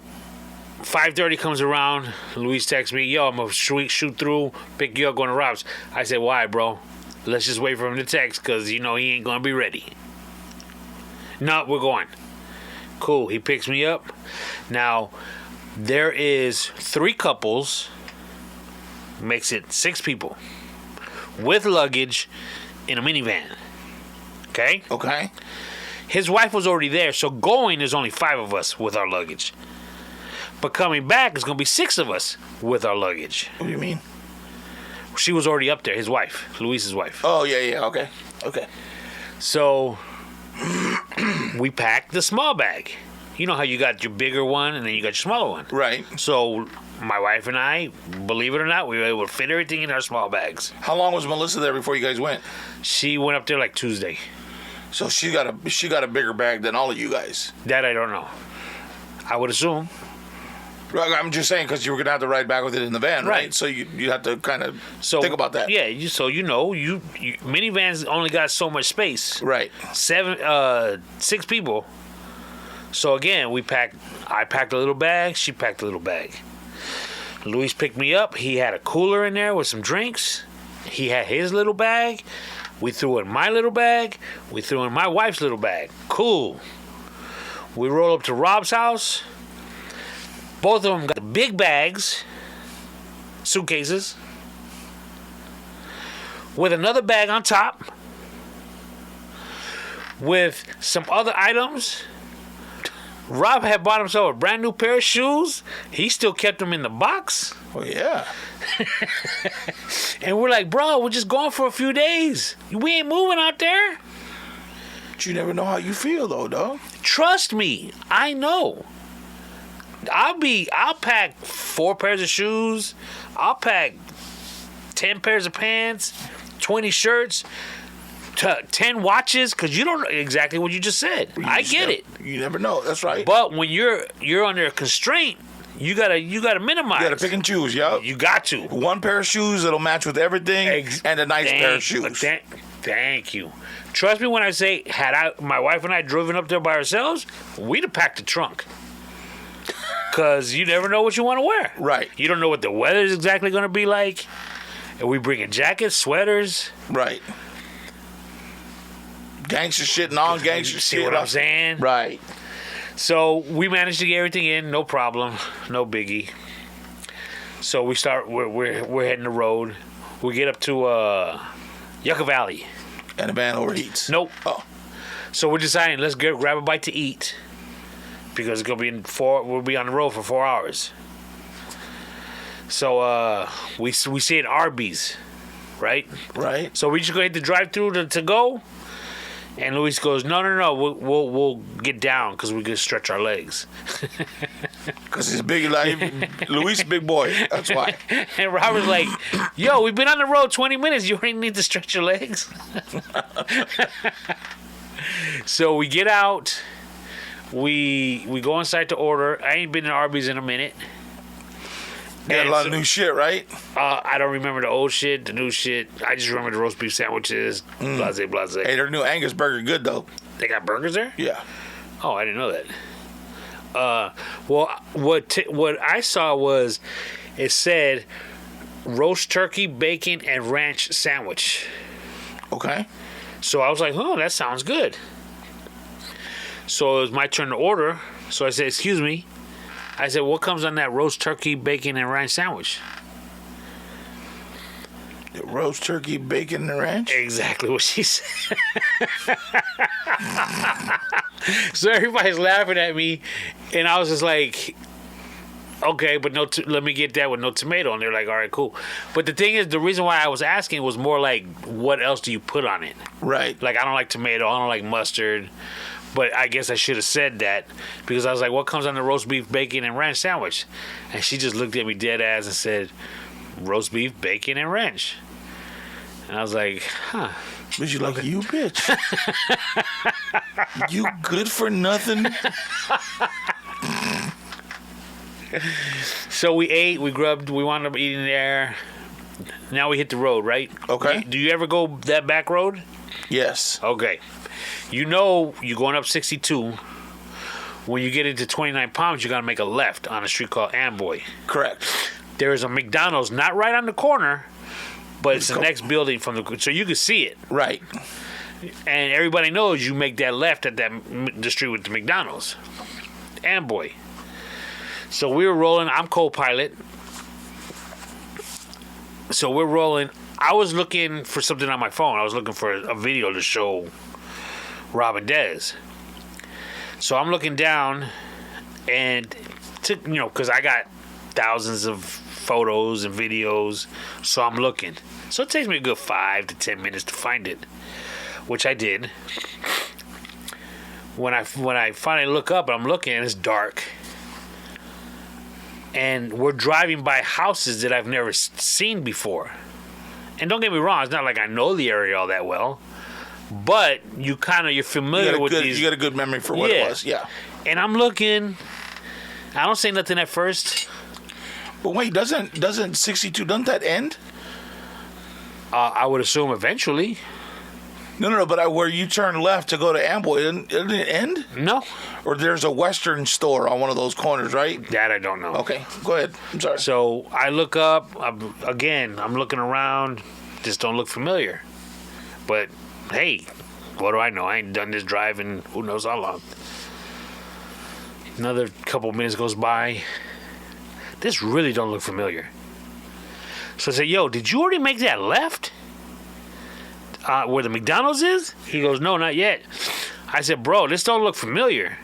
5:30 comes around. Luis texts me, yo, I'm going to shoot through, pick you up, going to Rob's. I said, why, bro? Let's just wait for him to text because, he ain't going to be ready. No, we're going. Cool. He picks me up. Now, there is 3 couples. Makes it 6 people. With luggage in a minivan. Okay? Okay. His wife was already there, so going there's only 5 of us with our luggage. But coming back, it's going to be 6 of us with our luggage. What do you mean? She was already up there, his wife, Luis's wife. Oh, yeah, okay. Okay. So we packed the small bag. You know how you got your bigger one and then you got your smaller one. Right. So my wife and I, believe it or not, we were able to fit everything in our small bags. How long was Melissa there before you guys went? She went up there like Tuesday. So she got a bigger bag than all of you guys. That I don't know. I would assume. Right, I'm just saying because you were gonna have to ride back with it in the van, right? So you have to kind of think about that. Yeah, you minivans only got so much space. Right. 6 people. So again, I packed a little bag, she packed a little bag. Luis picked me up. He had a cooler in there with some drinks. He had his little bag. We threw in my little bag. We threw in my wife's little bag. Cool. We roll up to Rob's house. Both of them got the big bags, suitcases, with another bag on top, with some other items. Rob had bought himself a brand new pair of shoes. He still kept them in the box. Well, yeah. And we're like, bro, we're just going for a few days. We ain't moving out there. But you never know how you feel, though, dog. Trust me, I know. I'll pack 4 pairs of shoes. I'll pack 10 pairs of pants, 20 shirts, 10 watches, because you don't know exactly what you just said. I get it. You never know. That's right. But when you're under a constraint, you gotta minimize. You gotta pick and choose, yo. You got to. 1 pair of shoes that'll match with everything, and a nice pair of shoes. Thank you. Trust me when I say, my wife and I driven up there by ourselves, we'd have packed a trunk. Because you never know what you want to wear. Right. You don't know what the weather is exactly going to be like. And we bringing jackets, sweaters. Right. Gangster shit, non-gangster shit. See what I'm saying? Right. So we managed to get everything in, no problem, no biggie. So we're heading the road. We get up to Yucca Valley. And the van overheats. Nope. Oh. So we're deciding, let's grab a bite to eat. Because it's gonna be we'll be on the road for 4 hours. So we see an Arby's, right? Right. So we just go hit the drive-through to go, and Luis goes, no, we'll get down because we can stretch our legs. Because he's big, like Luis, is a big boy. That's why. And Robert's like, yo, we've been on the road 20 minutes. You already need to stretch your legs. So we get out. We go inside to order. I ain't been in Arby's in a minute. Got a lot of new shit, right? I don't remember the old shit, the new shit. I just remember the roast beef sandwiches, blase. Hey, their new Angus burger good, though. They got burgers there? Yeah. Oh, I didn't know that. Well, what I saw was it said roast turkey, bacon, and ranch sandwich. Okay. So I was like, oh, that sounds good. So it was my turn to order. So I said, excuse me. I said, what comes on that roast turkey, bacon, and ranch sandwich? The roast turkey, bacon, and ranch? Exactly what she said. So everybody's laughing at me. And I was just like, okay, but let me get that with no tomato. And they're like, all right, cool. But the thing is, the reason why I was asking was more like, what else do you put on it? Right. Like, I don't like tomato. I don't like mustard. But I guess I should have said that because I was like, what comes on the roast beef, bacon, and ranch sandwich? And she just looked at me dead ass and said, roast beef, bacon, and ranch. And I was like, huh. But you like, you bitch. You good for nothing. So we ate, we grubbed, we wound up eating there. Now we hit the road, right? Okay. Do you ever go that back road? Yes. Okay. You know you're going up 62. When you get into 29 Palms, you got to make a left on a street called Amboy. Correct. There is a McDonald's, not right on the corner, but it's the next building from the... So you can see it. Right. And everybody knows you make that left at the street with the McDonald's. Amboy. So we were rolling. I'm co-pilot. So we're rolling. I was looking for something on my phone. I was looking for a video to show robbing Dez. So I'm looking down, and because I got thousands of photos and videos, so I'm looking. So it takes me a good 5 to 10 minutes to find it, which I did. When I finally look up, I'm looking, and it's dark. And we're driving by houses that I've never seen before. And don't get me wrong, it's not like I know the area all that well. But you're familiar with these. You got a good memory for what it was, yeah. And I'm looking. I don't say nothing at first. But wait, doesn't 62, doesn't that end? I would assume eventually. No, but where you turn left to go to Amboy, didn't it end? No. Or there's a Western store on one of those corners, right? That I don't know. Okay, go ahead. I'm sorry. So I look up. I'm looking around. Just don't look familiar. But, hey, what do I know? I ain't done this drive in who knows how long. Another couple minutes goes by. This really don't look familiar. So I say, yo, did you already make that left? Where the McDonald's is? He goes, no, not yet. I said, bro, this don't look familiar.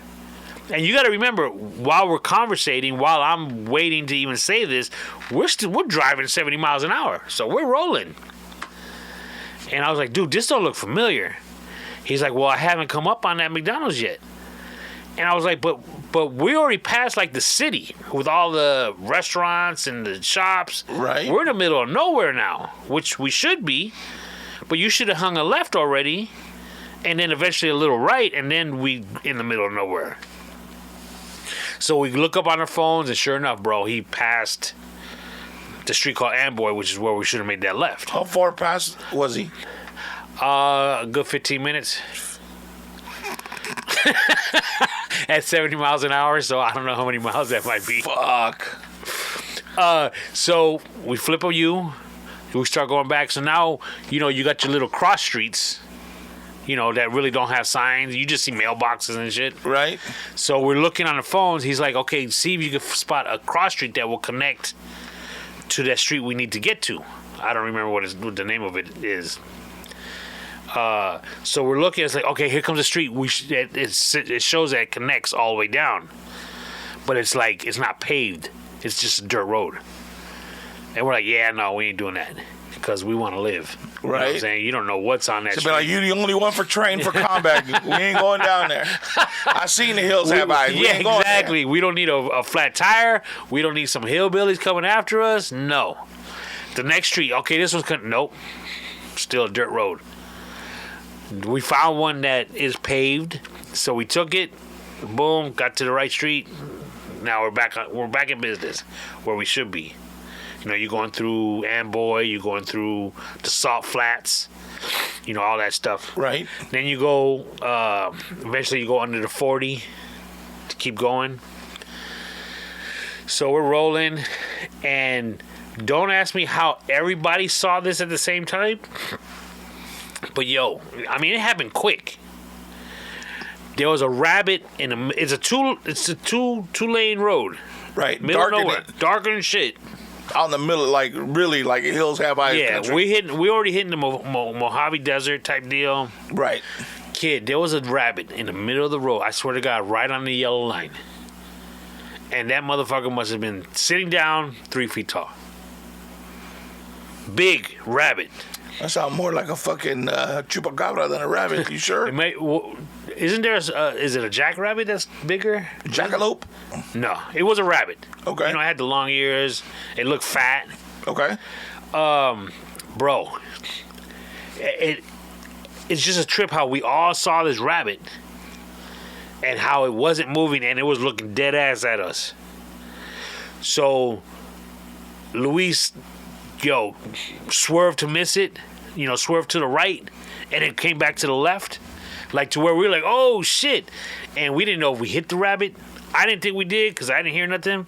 And you got to remember, while we're conversating, while I'm waiting to even say this, we're driving 70 miles an hour. So we're rolling. And I was like, dude, this don't look familiar. He's like, well, I haven't come up on that McDonald's yet. And I was like, but we already passed like the city with all the restaurants and the shops. Right. We're in the middle of nowhere now, which we should be. But you should have hung a left already, and then eventually a little right, and then we in the middle of nowhere. So we look up on our phones, and sure enough, bro, he passed the street called Amboy, which is where we should have made that left. How far past was he? A good 15 minutes. At 70 miles an hour, so I don't know how many miles that might be. Fuck. So we flip a U. We start going back. So now, you got your little cross streets, that really don't have signs. You just see mailboxes and shit. Right. So we're looking on the phones. He's like, okay, see if you can spot a cross street that will connect to that street we need to get to. I don't remember what the name of it is. So we're looking. It's like, okay, here comes the street. It shows that it connects all the way down. But it's like, it's not paved. It's just a dirt road. And we're like, yeah, no, we ain't doing that because we want to live. Right. You know what I'm saying? You don't know what's on that street. Be like, you the only one trained for combat. We ain't going down there. I seen the hills have eyes. We ain't going exactly. there. We don't need a flat tire. We don't need some hillbillies coming after us. No. The next street, okay, this one's nope. Still a dirt road. We found one that is paved, so we took it. Boom, got to the right street. Now we're back in business where we should be. You're going through Amboy, you're going through the Salt Flats, all that stuff. Right. Then you go, eventually you go under the 40 to keep going. So we're rolling, and don't ask me how everybody saw this at the same time. But it happened quick. There was a rabbit it's a two-lane road. Right. Middle of nowhere. Darker than shit. Out in the middle, like really, like hills have eyes. Yeah, country. we already hitting the Mojave Desert type deal. Right. Kid, there was a rabbit in the middle of the road. I swear to God, right on the yellow line. And that motherfucker must have been sitting down 3 feet tall. Big rabbit. That sounds more like a fucking chupacabra than a rabbit. You sure? Isn't there? Is it a jackrabbit that's bigger? Jackalope? No, it was a rabbit. Okay. It had the long ears. It looked fat. Okay. Bro, it's just a trip how we all saw this rabbit and how it wasn't moving and it was looking dead ass at us. So, Luis, swerved to miss it. Swerved to the right, and it came back to the left. Like to where we were like, oh shit. And we didn't know if we hit the rabbit. I didn't think we did because I didn't hear nothing.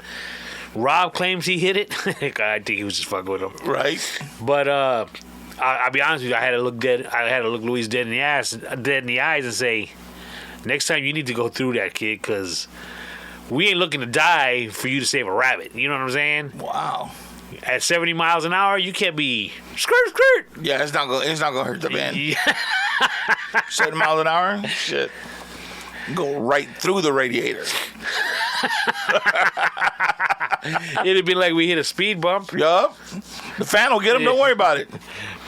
Rob claims he hit it. I think he was just fucking with him. Right. But I'll be honest with you, I had to look Luis dead in the eyes and say, next time you need to go through that, kid, because we ain't looking to die for you to save a rabbit. You know what I'm saying? Wow. At 70 miles an hour, you can't be skirt. Yeah, it's not gonna hurt the band. Yeah. 7 miles an hour? Shit. Go right through the radiator. It'd be like we hit a speed bump. Yup. The fan will get him. Don't worry about it.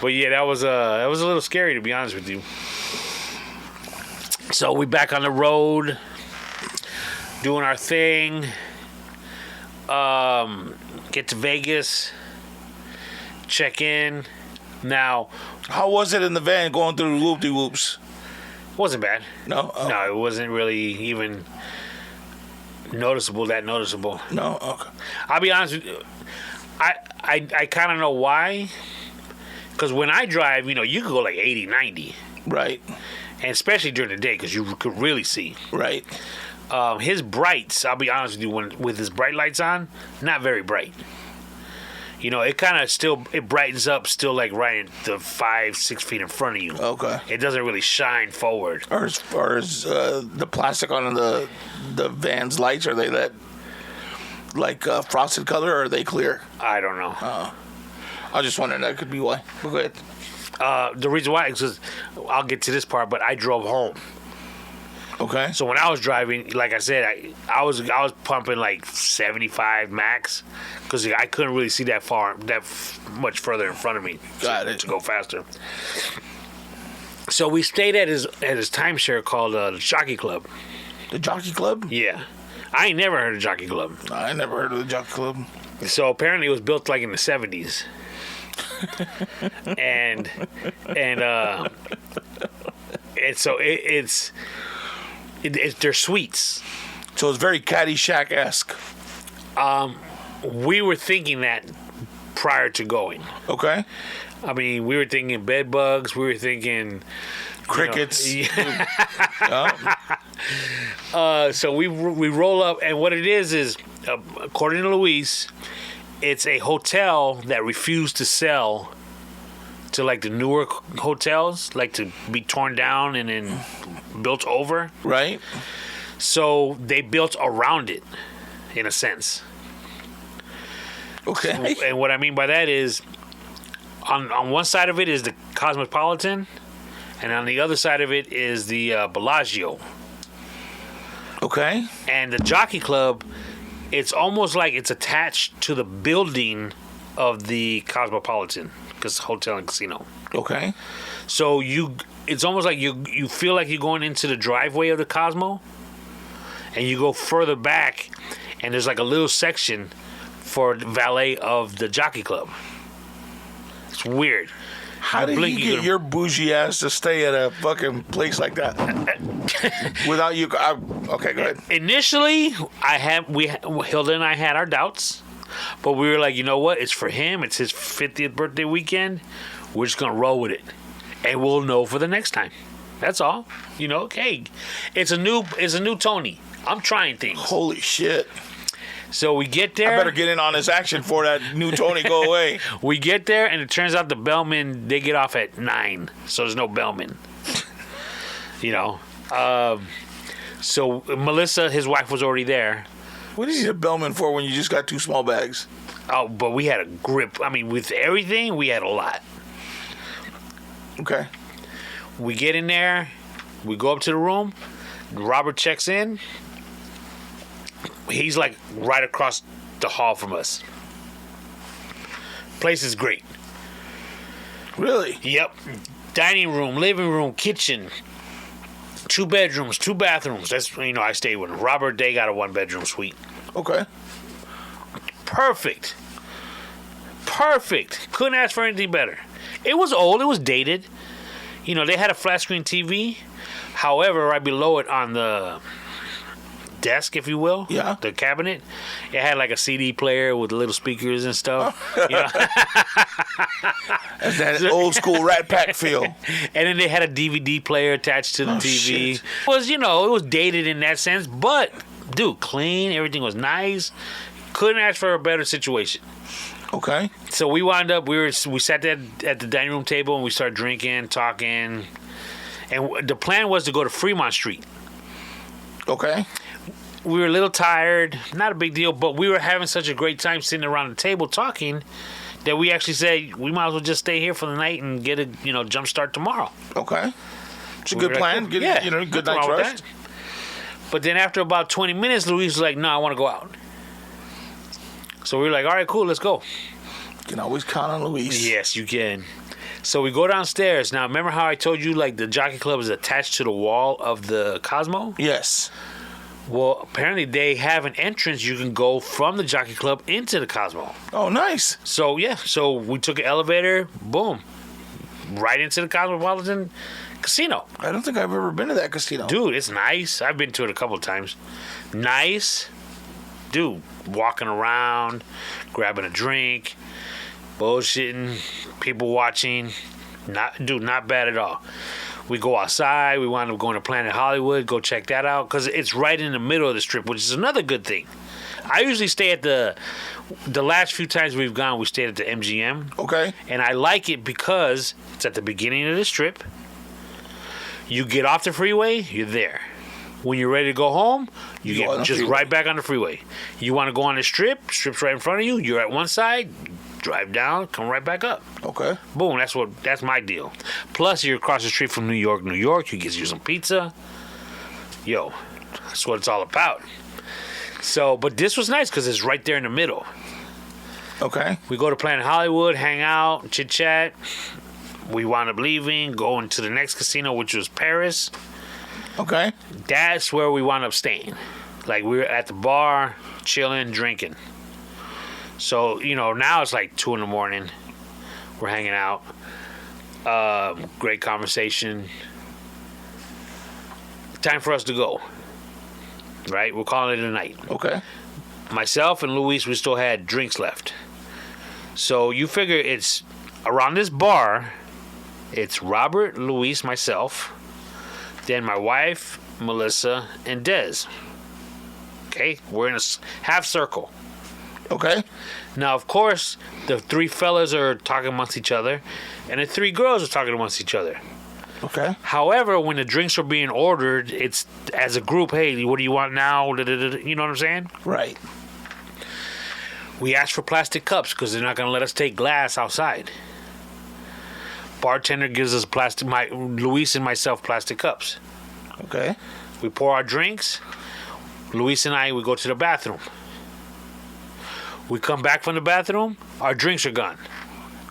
But yeah, that was a little scary, to be honest with you. So we back on the road, doing our thing. Get to Vegas, check in. Now, how was it in the van going through the whoop-de-whoops? Wasn't bad. No? Oh. No, it wasn't really even noticeable. No? Okay. I'll be honest with you. I kind of know why. Because when I drive, you could go like 80, 90. Right. And especially during the day, because you could really see. Right. His brights, I'll be honest with you, with his bright lights on, not very bright. It kind of it brightens up still like right at the 5-6 feet in front of you. Okay. It doesn't really shine forward. Or as far as the plastic on the van's lights, are they that like frosted color, or are they clear? I don't know. I was just wondering, that could be why. Go ahead. The reason why is because I'll get to this part, but I drove home. Okay. So when I was driving, like I said, I was pumping like 75 max because I couldn't really see that much further in front of me. Got it. To go faster. So we stayed at his timeshare called the Jockey Club. The Jockey Club? Yeah, I ain't never heard of Jockey Club. I never heard of the Jockey Club. So apparently it was built like in the 70s. and so it's they're suites. So it's very Caddyshack-esque. We were thinking that prior to going. Okay. I mean, we were thinking bed bugs. We were thinking crickets. So we roll up, and what it is according to Luis, it's a hotel that refused to sell to like the newer hotels, like to be torn down and then built over. Right. So they built around it, in a sense. Okay. And what I mean by that is, on one side of it is the Cosmopolitan, and on the other side of it is the Bellagio. Okay. And the Jockey Club, it's almost like it's attached to the building of the Cosmopolitan, because it's hotel and casino. Okay. So it's almost like you feel like you're going into the driveway of the Cosmo, and you go further back, and there's like a little section for the valet of the Jockey Club. It's weird. How did you get your bougie ass to stay at a fucking place like that? Without you... okay, go ahead. Initially, Hilda and I had our doubts, but we were like, you know what? It's for him. It's his 50th birthday weekend. We're just going to roll with it. And we'll know for the next time. That's all. Hey, it's a new Tony. I'm trying things. Holy shit. So we get there. I better get in on this action before that new Tony go away. We get there, and it turns out the bellmen, they get off at 9, so there's no bellman. So Melissa, his wife, was already there. What do you need a bellman for when you just got 2 small bags? Oh, but we had a grip. I mean, with everything, we had a lot. Okay. We get in there. We go up to the room. Robert checks in. He's like right across the hall from us. Place is great. Really? Yep. Dining room, living room, kitchen. 2 bedrooms, 2 bathrooms. That's, I stayed with him. Robert, they got a 1-bedroom suite. Okay. Perfect. Couldn't ask for anything better. It was old. It was dated. They had a flat screen TV. However, right below it on the desk, if you will, the cabinet, it had like a CD player with little speakers and stuff. That's that old school Rat Pack feel. And then they had a DVD player attached to the TV. Shit. It was, it was dated in that sense, but dude, clean. Everything was nice. Couldn't ask for a better situation. Okay. So we wound up. We sat there at the dining room table and we started drinking, talking, and the plan was to go to Fremont Street. Okay. We were a little tired, not a big deal, but we were having such a great time sitting around the table talking that we actually said we might as well just stay here for the night and get a jump start tomorrow. Okay. It's a good plan. Good, yeah, good nothing night's wrong with rest. that. But then after about 20 minutes, Luis was like, no, I want to go out. So we were like, all right, cool, let's go. You can always count on Luis. Yes, you can. So we go downstairs. Now, remember how I told you, like, the jockey club is attached to the wall of the Cosmo? Yes. Well, apparently they have an entrance you can go from the jockey club into the Cosmo. Oh, nice. So, yeah. So we took an elevator, boom, right into the Cosmopolitan Casino. I don't think I've ever been to that casino. Dude, it's nice. I've been to it a couple of times. Nice. Dude, walking around, grabbing a drink, bullshitting, people watching. Not bad at all. We go outside. We wound up going to Planet Hollywood. Go check that out because it's right in the middle of the strip, which is another good thing. I usually stay at the last few times we've gone, we stayed at the MGM. Okay. And I like it because it's at the beginning of the strip. You get off the freeway, you're there. When you're ready to go home, you get just right back on the freeway. You want to go on the strip's right in front of you. You're at one side, drive down, come right back up. Okay. Boom, that's my deal. Plus, you're across the street from New York. You get you some pizza. Yo, that's what it's all about. So, but this was nice because it's right there in the middle. Okay. We go to Planet Hollywood, hang out, chit chat. We wound up leaving, going to the next casino, which was Paris. Okay. That's where we wound up staying. Like, we were at the bar, chilling, drinking. So, now it's like 2 a.m. We're hanging out. Great conversation. Time for us to go. Right? We're calling it a night. Okay. Myself and Luis, we still had drinks left. So, you figure it's around this bar, it's Robert, Luis, myself, then my wife, Melissa, and Dez. Okay? We're in a half circle. Okay. Now, of course, the 3 fellas are talking amongst each other, and the 3 girls are talking amongst each other. Okay. However, when the drinks are being ordered, it's as a group, hey, what do you want now? You know what I'm saying? Right. We ask for plastic cups because they're not going to let us take glass outside. Bartender gives us Luis and myself plastic cups. Okay. We pour our drinks. Luis and I, we go to the bathroom. We come back from the bathroom, our drinks are gone.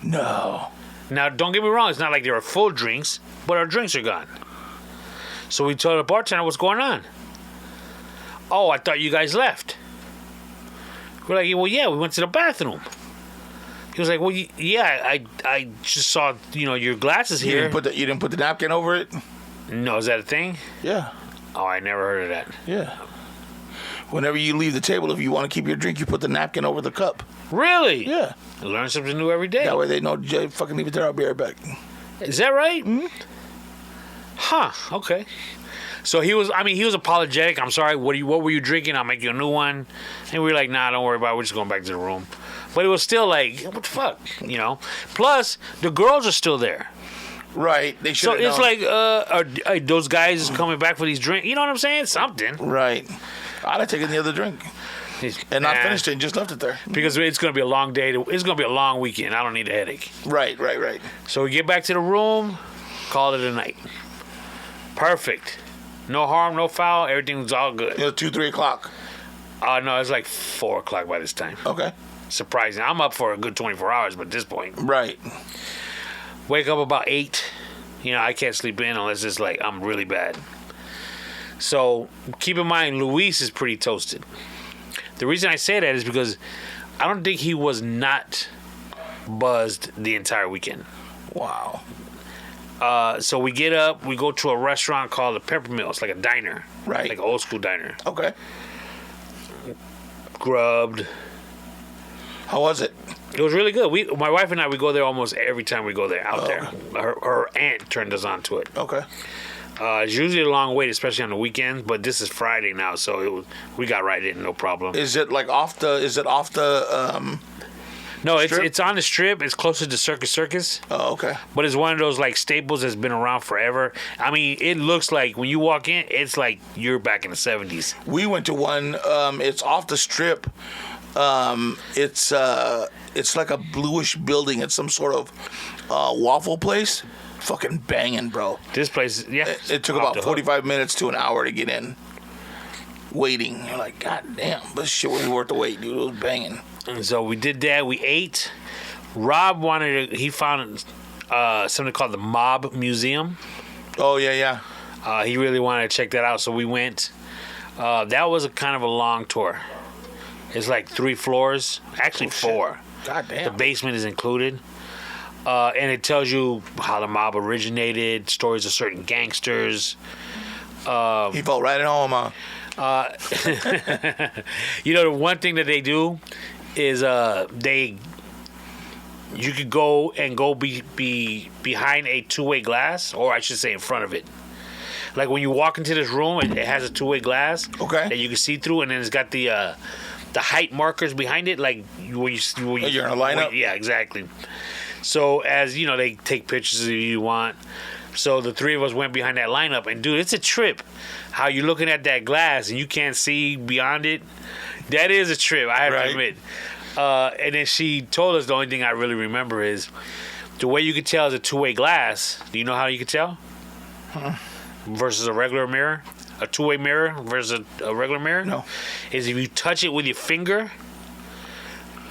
No. Now, don't get me wrong, it's not like they were full drinks, but our drinks are gone. So we told the bartender, what's going on? Oh, I thought you guys left. We're like, well, yeah, we went to the bathroom. He was like, well, yeah, I just saw, your glasses here. You didn't put the napkin over it? No, is that a thing? Yeah. Oh, I never heard of that. Yeah. Whenever you leave the table, if you want to keep your drink, you put the napkin over the cup. Really? Yeah. You learn something new every day. That way they know, fucking leave it there, I'll be right back. Is that right? Mm-hmm. Huh, okay. So he was apologetic. I'm sorry, what were you drinking? I'll make you a new one. And we were like, nah, don't worry about it. We're just going back to the room. But it was still like, what the fuck, Plus, the girls are still there. Right. They should. So it's like, are those guys coming back for these drinks? You know what I'm saying? Something. Right. I'd have taken the other drink and not finished it and just left it there. Because it's going to be a long day. It's going to be a long weekend. I don't need a headache. Right. So we get back to the room, call it a night. Perfect. No harm, no foul. Everything was all good. It was 2, 3 o'clock. No, it's like 4 o'clock by this time. Okay. Surprising. I'm up for a good 24 hours, but at this point. Right. Wake up about 8. I can't sleep in unless it's like I'm really bad. So keep in mind, Luis is pretty toasted. The reason I say that is because I don't think he was not buzzed the entire weekend. Wow. So we get up, we go to a restaurant called the Peppermill. It's like a diner. Right. Like an old school diner. Okay. Grubbed. How was it? It was really good. My wife and I, we go there almost every time we go there, out there. Her aunt turned us on to it. Okay. It's usually a long wait, especially on the weekends, but this is Friday now, so we got right in, no problem. Is it like off the No, strip? it's on the strip. It's closer to Circus. Oh, okay. But it's one of those like staples that's been around forever. I mean, it looks like when you walk in, it's like you're back in the 70s. We went to one. It's off the strip. It's like a bluish building. It's some sort of waffle place. fucking banging, bro. This place, yeah. It took about 45 minutes to an hour to get in. Waiting. You're like, God damn, this shit was worth the wait, dude. It was banging. And so we did that. We ate. Rob he found something called the Mob Museum. Oh, yeah. He really wanted to check that out, so we went. That was a kind of a long tour. It's like 3 floors. Actually, 4. God damn. The basement is included. And it tells you how the mob originated, stories of certain gangsters. He felt right at home, huh? You know, the one thing that they do is you could go be behind a two-way glass, or I should say in front of it. Like when you walk into this room, it has a two-way glass that you can see through, and then it's got the height markers behind it, like where you're in a lineup. Yeah, exactly. So as you know, they take pictures if you want. So the 3 of us went behind that lineup, and dude, it's a trip. How you looking at that glass and you can't see beyond it? That is a trip, I have to admit. And then she told us the only thing I really remember is the way you could tell is a two-way glass. Do you know how you could tell? Versus a regular mirror, a two-way mirror versus a regular mirror. No, is if you touch it with your finger.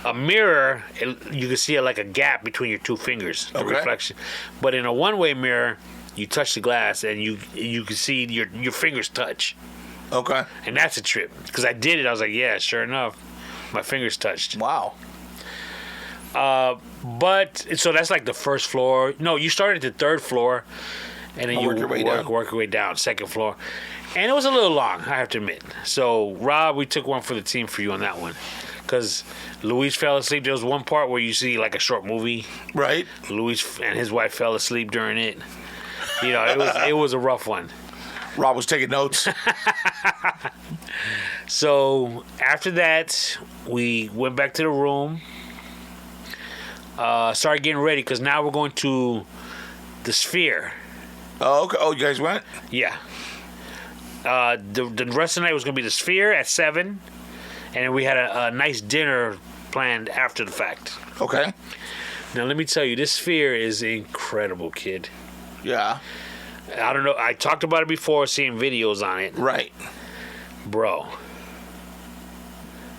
A mirror, you can see like a gap between your 2 fingers, the reflection. But in a one-way mirror, you touch the glass and you can see your fingers touch. Okay. And that's a trip. Because I did it, I was like, yeah, sure enough, my fingers touched. Wow. But, so that's like the first floor. No, you started at the 3rd floor, and then you work your way down, 2nd floor. And it was a little long, I have to admit. So, Rob, we took one for the team for you on that one. Because Luis fell asleep. There was one part where you see like a short movie. Right. Luis and his wife fell asleep during it. You know, it was a rough one. Rob was taking notes. So after that, we went back to the room. Started getting ready because now we're going to the Sphere. Oh, okay. Oh, you guys went? Yeah. The rest of the night was going to be the Sphere at 7. And then we had a nice dinner planned after the fact. Okay. Now, let me tell you, this Sphere is incredible, kid. Yeah. I don't know. I talked about it before, seeing videos on it. Right. Bro.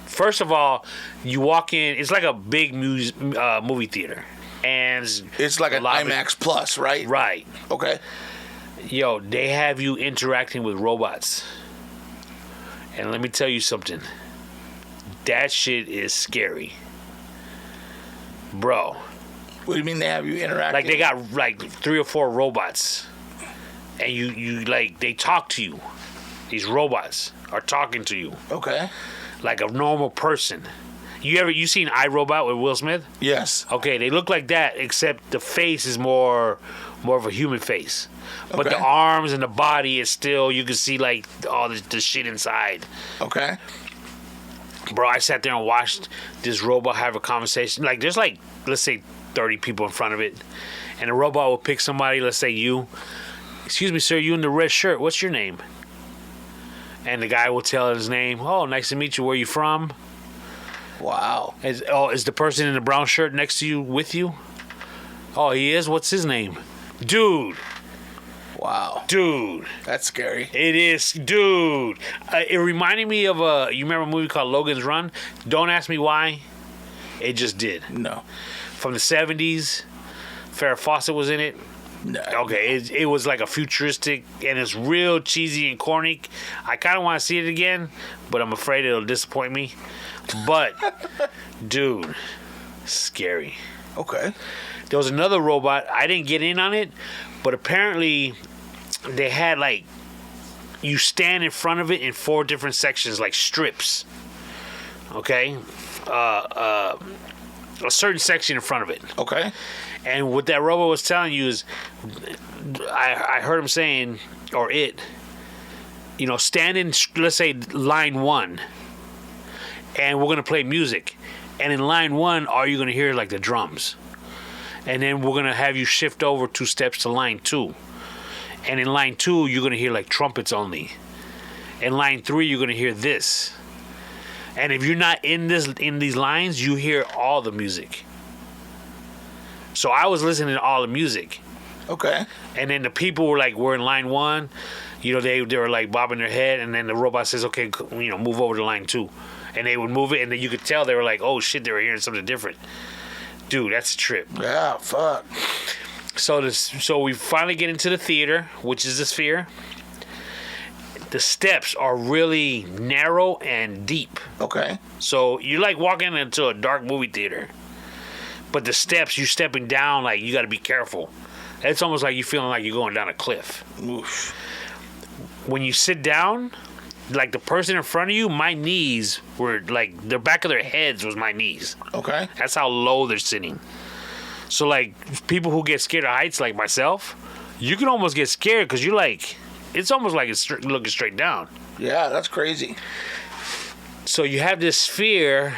First of all, you walk in. It's like a big movie theater. And it's like an IMAX Plus, right? Right. Okay. Yo, they have you interacting with robots. And let me tell you something. That shit is scary. Bro. What do you mean they have you interacting? Like they got like 3 or 4 robots. And you like they talk to you. These robots are talking to you. Okay. Like a normal person. You seen iRobot with Will Smith? Yes. Okay, they look like that except the face is more of a human face. But Okay. the arms and the body is still, you can see like all the shit inside. Okay. Bro, I sat there and watched this robot have a conversation. Like, there's like, let's say 30 people in front of it. And the robot will pick somebody, let's say you. Excuse me, sir, you in the red shirt. What's your name? And the guy will tell his name. Oh, nice to meet you. Where you from? Wow. Is the person in the brown shirt next to you with you? Oh, he is? What's his name? Dude. Wow. Dude. That's scary. It is, dude. It reminded me of you remember a movie called Logan's Run? Don't ask me why. It just did. No. From the 70s. Farrah Fawcett was in it. No. Okay, it was like a futuristic, and it's real cheesy and corny. I kind of want to see it again, but I'm afraid it'll disappoint me. But, dude, scary. Okay. There was another robot. I didn't get in on it, but apparently they had like you stand in front of it in 4 different sections, like strips. Okay, a certain section in front of it. Okay. And what that robot was telling you is, I heard him saying, or it, you know, stand in, let's say, line 1, and we're going to play music. And in line 1, all you're going to hear like the drums. And then we're going to have you shift over 2 steps to line 2. And in line 2, you're going to hear like trumpets only. In line 3, you're going to hear this. And if you're not in these lines, you hear all the music. So I was listening to all the music. Okay. And then the people were in line 1. You know, they were like bobbing their head, and then the robot says, "Okay, move over to line 2," and they would move it, and then you could tell they were like, "Oh shit," they were hearing something different. Dude, that's a trip. Yeah, fuck. So we finally get into the theater, which is the Sphere. The steps are really narrow and deep. Okay. So you're like walking into a dark movie theater, but the steps, you're stepping down, like you got to be careful. It's almost like you're feeling like you're going down a cliff. Oof. When you sit down, like the person in front of you, my knees were like, the back of their heads was my knees. Okay. That's how low they're sitting. So like people who get scared of heights like myself, you can almost get scared because you're like, it's almost like it's looking straight down. Yeah, that's crazy. So you have this Sphere,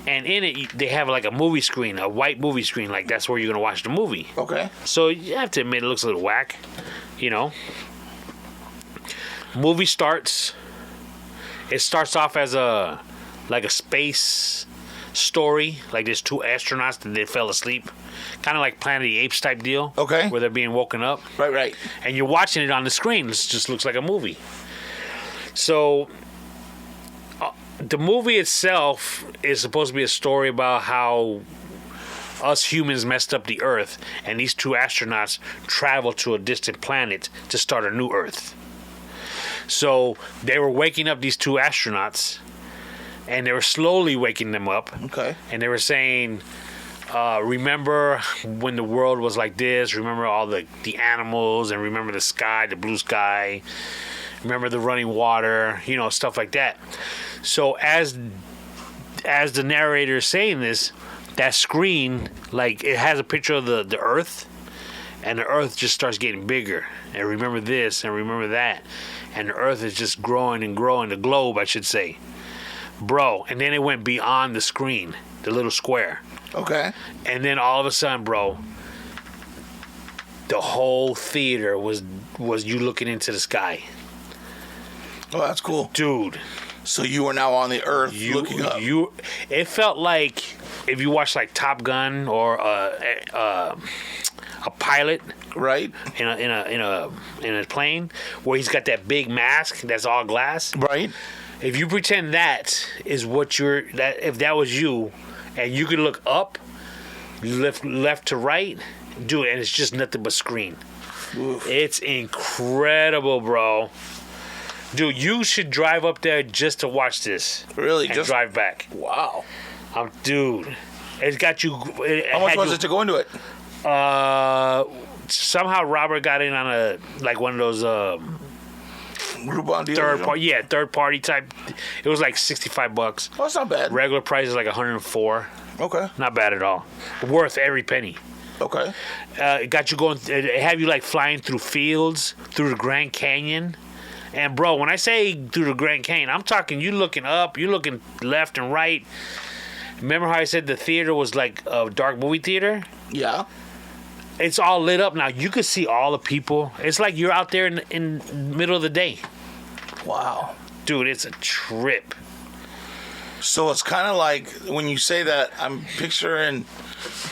and in it they have like a movie screen, a white movie screen, like that's where you're gonna watch the movie. Okay. So you have to admit it looks a little whack, Movie starts. It starts off as a space story, like there's 2 astronauts that they fell asleep, kind of like Planet of the Apes type deal. Okay. Where they're being woken up. Right. And you're watching it on the screen. It just looks like a movie. So the movie itself is supposed to be a story about how us humans messed up the Earth, and these 2 astronauts travel to a distant planet to start a new Earth. So they were waking up these 2 astronauts, and they were slowly waking them up. Okay. And they were saying, remember when the world was like this? Remember all the animals, and remember the sky, the blue sky. Remember the running water, stuff like that. So as the narrator is saying this, that screen, like it has a picture of the Earth, and the Earth just starts getting bigger. And remember this, and remember that. And the Earth is just growing and growing, the globe, I should say. Bro, and then it went beyond the screen, the little square. Okay. And then all of a sudden, bro, the whole theater was you looking into the sky. Oh, that's cool. Dude. So you were now on the Earth looking up. It felt like if you watch like Top Gun or a pilot, right, in a plane where he's got that big mask that's all glass, right. If you pretend that is what if that was you, and you could look up, left to right, dude, and it's just nothing but screen. Oof. It's incredible, bro. Dude, you should drive up there just to watch this. Really? And just drive back. Wow. Dude, it's got you. How much was it to go into it? Somehow Robert got in on one of those Groupon deals. Third party type. It was like $65. Oh, that's not bad. Regular price is like $104. Okay. Not bad at all. Worth every penny. Okay. It got you going. It have you like flying through fields, through the Grand Canyon. And bro, when I say through the Grand Canyon, I'm talking you looking up, you looking left and right. Remember how I said the theater was like a dark movie theater? Yeah. It's all lit up now. You could see all the people. It's like you're out there in the middle of the day. Wow. Dude, it's a trip. So it's kind of like when you say that, I'm picturing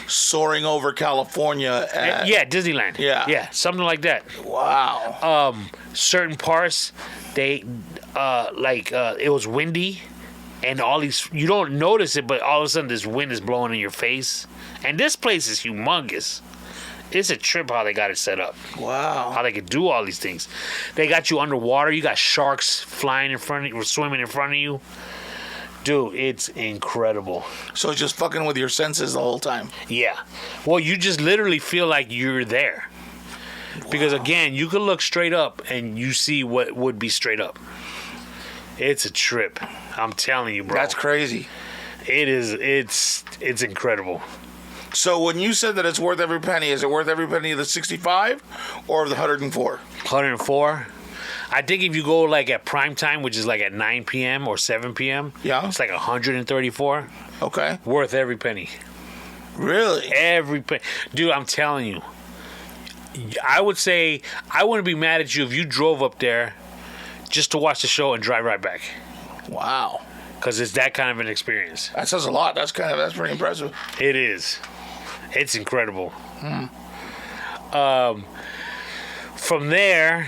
soaring over California at... Yeah, Disneyland. Yeah, something like that. Wow. Certain parts, it was windy, and all these, you don't notice it, but all of a sudden this wind is blowing in your face. And this place is humongous. It's a trip how they got it set up. Wow. How they could do all these things. They got you underwater. You got sharks flying in front of you, or swimming in front of you. Dude, it's incredible. So it's just fucking with your senses the whole time. Yeah. Well, you just literally feel like you're there. Wow. Because, again, you can look straight up and you see what would be straight up. It's a trip. I'm telling you, bro. That's crazy. It is. It's incredible. So when you said that it's worth every penny, is it worth every penny of the 65 or of the 104? 104. I think if you go like at prime time, which is like at 9 p.m. or 7 p.m., yeah, it's like 134. Okay. Worth every penny. Really? Every penny. Dude, I'm telling you. I would say I wouldn't be mad at you if you drove up there just to watch the show and drive right back. Wow. Because it's that kind of an experience. That says a lot. That's pretty impressive. It is. It's incredible. From there,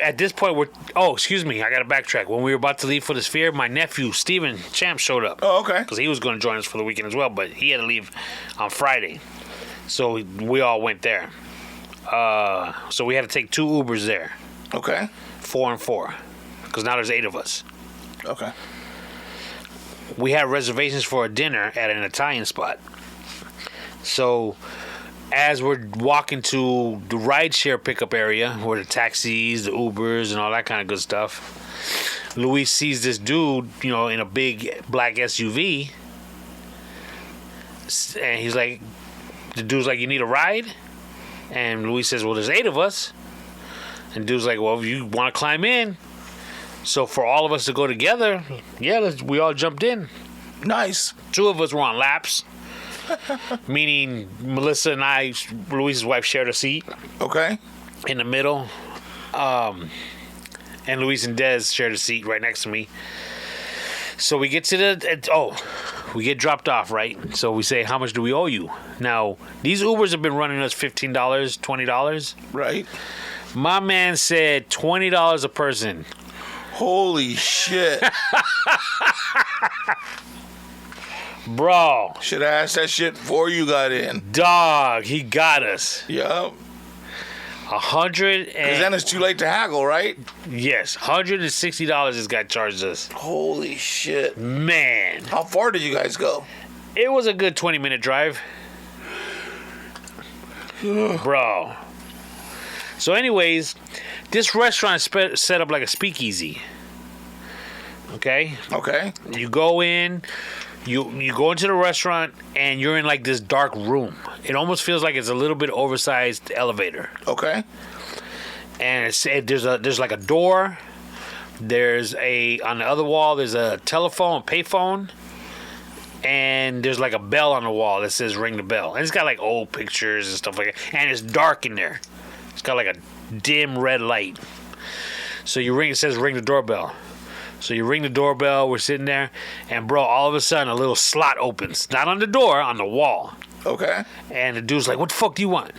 at this point we're. Oh, excuse me, I got to backtrack. When we were about to leave for the Sphere, my nephew Steven Champ showed up. Oh, okay. Because he was going to join us for the weekend as well, but he had to leave on Friday, so we all went there. So we had to take 2 Ubers there. Okay. 4 and 4, because now there's 8 of us. Okay. We had reservations for a dinner at an Italian spot. So as we're walking to the rideshare pickup area, where the taxis, the Ubers, and all that kind of good stuff, Luis sees this dude, in a big black SUV, and he's like, the dude's like, you need a ride? And Luis says, well, there's 8 of us. And dude's like, well, if you want to climb in. So for all of us to go together, we all jumped in. Nice. 2 of us were on laps. Meaning Melissa and I, Luis's wife, shared a seat. Okay. In the middle. And Luis and Dez shared a seat right next to me. So we get to we get dropped off, right? So we say, how much do we owe you? Now, these Ubers have been running us $15, $20. Right. My man said $20 a person. Holy shit. Bro. Should have asked that shit before you got in. Dog, he got us. Yep. 100 because then it's too late to haggle, right? Yes, $160 this guy charged us. Holy shit. Man. How far did you guys go? It was a good 20-minute drive. Bro. So anyways, this restaurant is set up like a speakeasy. Okay? Okay. You go in, you go into the restaurant, and you're in like this dark room. It almost feels like it's a little bit oversized elevator. Okay. And there's like a door. There's on the other wall, there's a telephone, payphone. And there's like a bell on the wall that says ring the bell. And it's got like old pictures and stuff like that. And it's dark in there. It's got like a dim red light. So it says ring the doorbell. So you ring the doorbell, we're sitting there, and bro, all of a sudden a little slot opens. Not on the door, on the wall. Okay. And the dude's like, what the fuck do you want?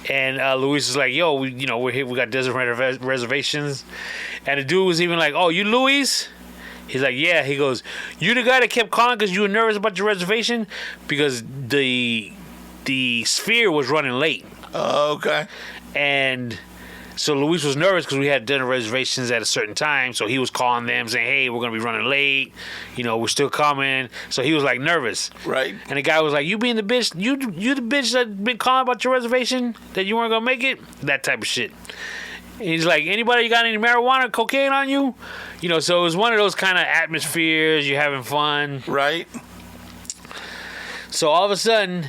And Luis is like, yo, we're here, we got desert reservations. And the dude was even like, oh, you Luis? He's like, yeah. He goes, you the guy that kept calling because you were nervous about your reservation? Because the Sphere was running late. Okay. And so Luis was nervous because we had dinner reservations at a certain time. So he was calling them saying, hey, we're going to be running late. We're still coming. So he was like nervous. Right. And the guy was like, you being the bitch, you the bitch that been calling about your reservation that you weren't going to make it? That type of shit. And he's like, anybody you got any marijuana, cocaine on you? So it was one of those kind of atmospheres. You're having fun. Right. So all of a sudden,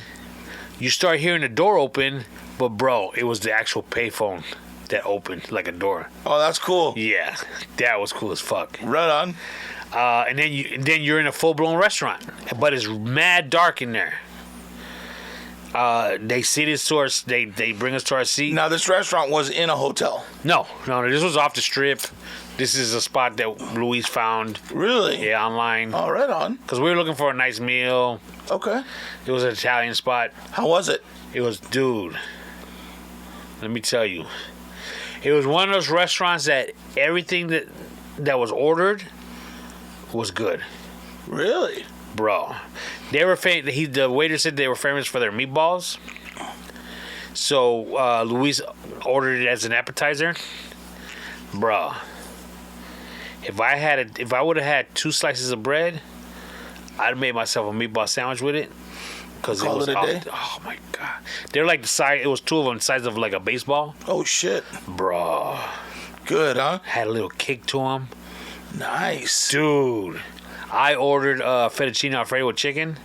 you start hearing the door open. But bro, it was the actual payphone that opened like a door. Oh, that's cool. Yeah, that was cool as fuck. Right on. And then you're in a full-blown restaurant, but it's mad dark in there. They seat us to they bring us to our seat. Now this restaurant was in a hotel. No, this was off the strip. This is a spot that Luis found. Really? Yeah, online. Oh, right on. Because we were looking for a nice meal. Okay. It was an Italian spot. How was it? It was, dude, let me tell you. It was one of those restaurants that everything that was ordered was good. Really? Bro. They were the waiter said they were famous for their meatballs. So Luis ordered it as an appetizer. Bro. If I would have had 2 slices of bread, I'd have made myself a meatball sandwich with it. Because it was oh my god. They're like the size, it was 2 of them the size of like a baseball. Oh shit. Bro. Good, huh? Had a little kick to them. Nice. Dude. I ordered fettuccine alfredo with chicken.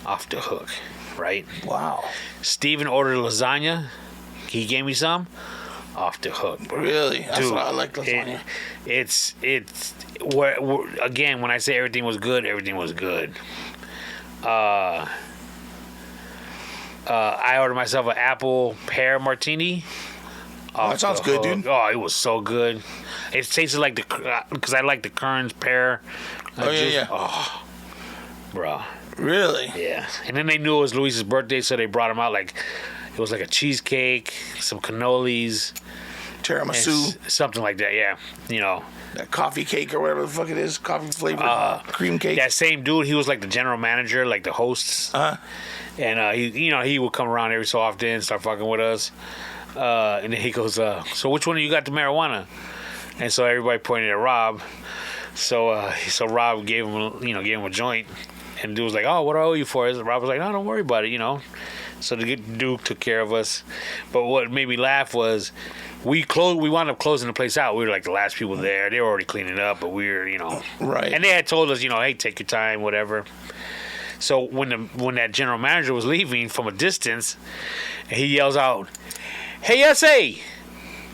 Off the hook. Right? Wow. Steven ordered lasagna. He gave me some. Off the hook, bro. Really? That's what I like lasagna. It's again, when I say everything was good, everything was good. I ordered myself an apple pear martini. Oh, that sounds good, dude. Oh, it was so good. It tasted like because I like the Kern's pear. Juice. Yeah. Oh, bro. Really? Yeah. And then they knew it was Luis's birthday, so they brought him out like It was like a cheesecake, some cannolis, Tiramisu, something like that. Yeah, that coffee cake or whatever the fuck it is, coffee flavored cream cake. That same dude, he was like the general manager, like the hosts. And he would come around every so often, start fucking with us. And then he goes, "So which one of you got the marijuana?" And so everybody pointed at Rob. So Rob gave him a joint, and the dude was like, "Oh, what do I owe you for?" And Rob was like, "No, don't worry about it, So the dude took care of us. But what made me laugh was we wound up closing the place out. We were like the last people there. They were already cleaning up, but we were, right. And they had told us, hey, take your time, whatever. So when that general manager was leaving from a distance, he yells out, "Hey, SA!"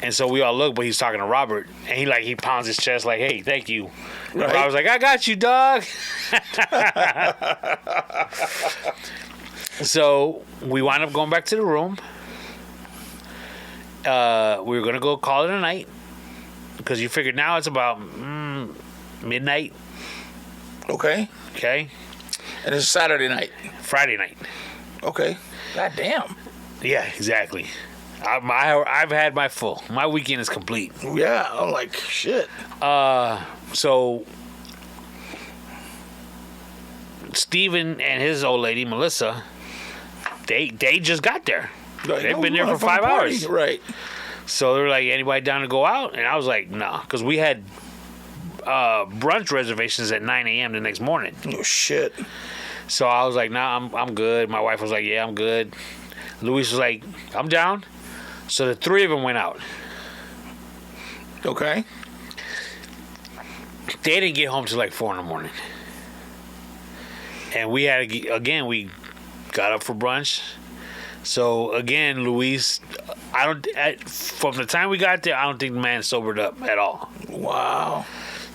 And so we all look, but he's talking to Robert, and he pounds his chest like, "Hey, thank you." Right. And Robert's like, "I got you, dog." So we wound up going back to the room. We were gonna go call it a night because you figured now it's about midnight. Okay. Okay. And it's Saturday night. Friday night. Okay. God damn. Yeah, exactly. I've had my full. My weekend is complete. Yeah, I'm like, shit. So Steven and his old lady, Melissa, they just got there. They've been there for 5 hours. Right. So they were like, "Anybody down to go out?" And I was like, "No," because we had brunch reservations at 9 a.m. the next morning. Oh, shit. So I was like, "Nah, I'm good." My wife was like, "Yeah, I'm good." Luis was like, "I'm down." So the three of them went out. Okay. They didn't get home till like 4 in the morning. And we we got up for brunch. So again, Luis, from the time we got there, I don't think the man sobered up at all. Wow.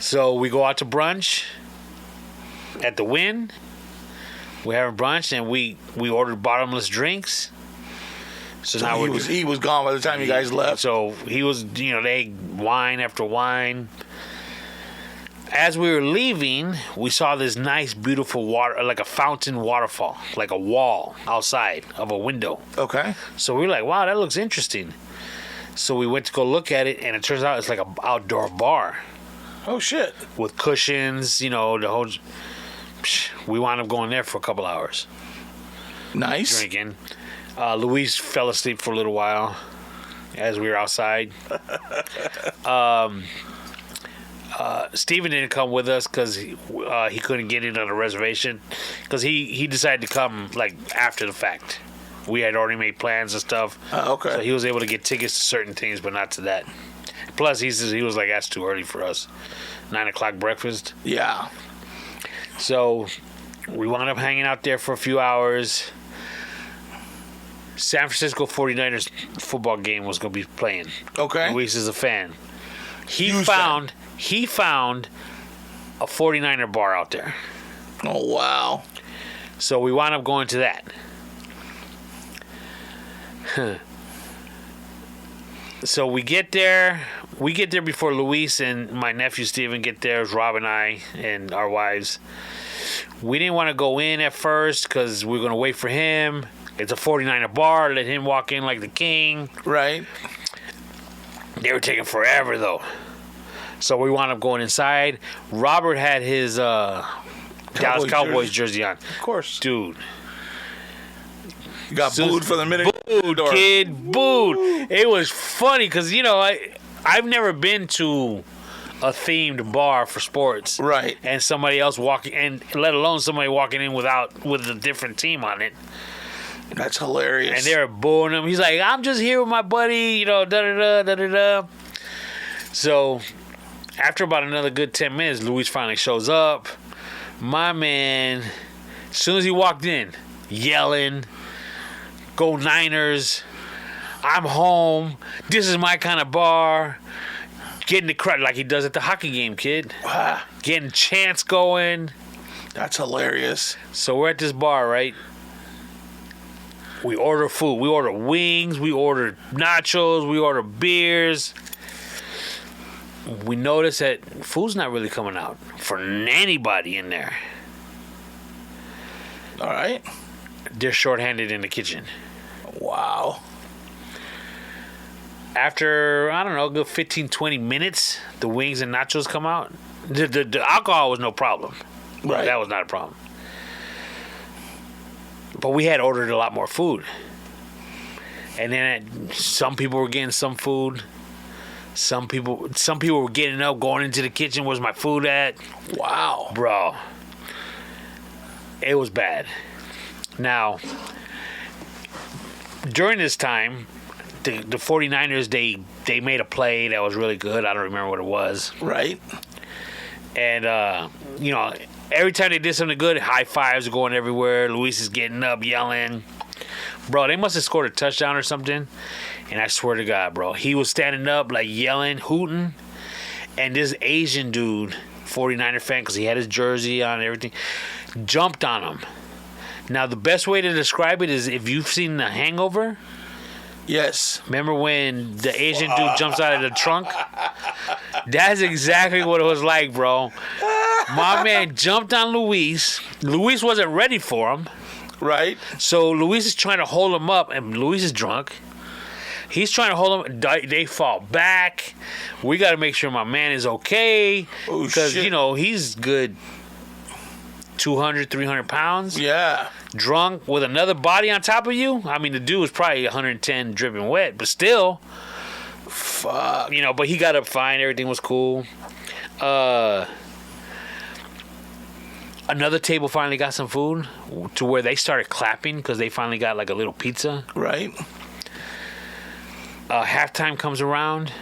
So we go out to brunch at the Wynn. We're having brunch, and we ordered bottomless drinks. So now he was gone by the time you guys left. So he was, they wine after wine. As we were leaving, we saw this nice, beautiful water, like a fountain waterfall, like a wall outside of a window. Okay. So we were like, "Wow, that looks interesting." So we went to go look at it, and it turns out it's like an outdoor bar. Oh, shit. With cushions, the whole... We wound up going there for a couple hours. Nice. Drinking. Luis fell asleep for a little while as we were outside. Steven didn't come with us because he couldn't get in on a reservation because he decided to come like after the fact. We had already made plans and stuff. Okay. So he was able to get tickets to certain things, but not to that. Plus, he was like, "That's too early for us." 9 o'clock breakfast. Yeah. So we wound up hanging out there for a few hours. San Francisco 49ers football game was going to be playing. Okay. Luis is a fan. He found a 49er bar out there. Oh, wow. So we wound up going to that. So we get there before Luis and my nephew Steven get there. Rob and I and our wives. We didn't want to go in at first because we were going to wait for him. It's a 49er bar. Let him walk in like the king. Right. They were taking forever, though. So we wound up going inside. Robert had his Dallas Cowboys jersey on. Of course. Dude. You got booed for the minute. Booed, kid. Booed. It was funny because, I've never been to a themed bar for sports. Right. And somebody else walking, and let alone somebody walking in with a different team on it. That's hilarious. And they're booing him. He's like, "I'm just here with my buddy, da-da-da, da-da-da." So after about another good 10 minutes, Luis finally shows up. My man, as soon as he walked in, yelling, "Go Niners. I'm home. This is my kind of bar." Getting the crowd like he does at the hockey game, kid. Getting chants going. That's hilarious. So we're at this bar, right? We order food. We order wings. We order nachos. We order beers. We notice that food's not really coming out for anybody in there. All right. They're shorthanded in the kitchen. Wow. Wow. After, I don't know, a good 15, 20 minutes, the wings and nachos come out. The alcohol was no problem. Right. That was not a problem. But we had ordered a lot more food. And then some people were getting some food. Some people were getting up, going into the kitchen. Where's my food at? Wow. Bro. It was bad. Now, during this time, the 49ers, they made a play that was really good. I don't remember what it was. Right. And, every time they did something good, high fives were going everywhere. Luis is getting up, yelling. Bro, they must have scored a touchdown or something. And I swear to God, bro, he was standing up, like, yelling, hooting. And this Asian dude, 49er fan, because he had his jersey on and everything, jumped on him. Now, the best way to describe it is if you've seen The Hangover. Yes. Remember when the Asian dude jumps out of the trunk? That's exactly what it was like, bro. My man jumped on Luis. Luis wasn't ready for him. Right. So Luis is trying to hold him up, and Luis is drunk. He's trying to hold him. They fall back. We got to make sure my man is okay. Oh, because, shit. He's good 200, 300 pounds. Yeah. Drunk with another body on top of you. I mean, the dude was probably 110 dripping wet, but still. Fuck. But he got up fine. Everything was cool. Another table finally got some food to where they started clapping because they finally got like a little pizza. Right. Halftime comes around.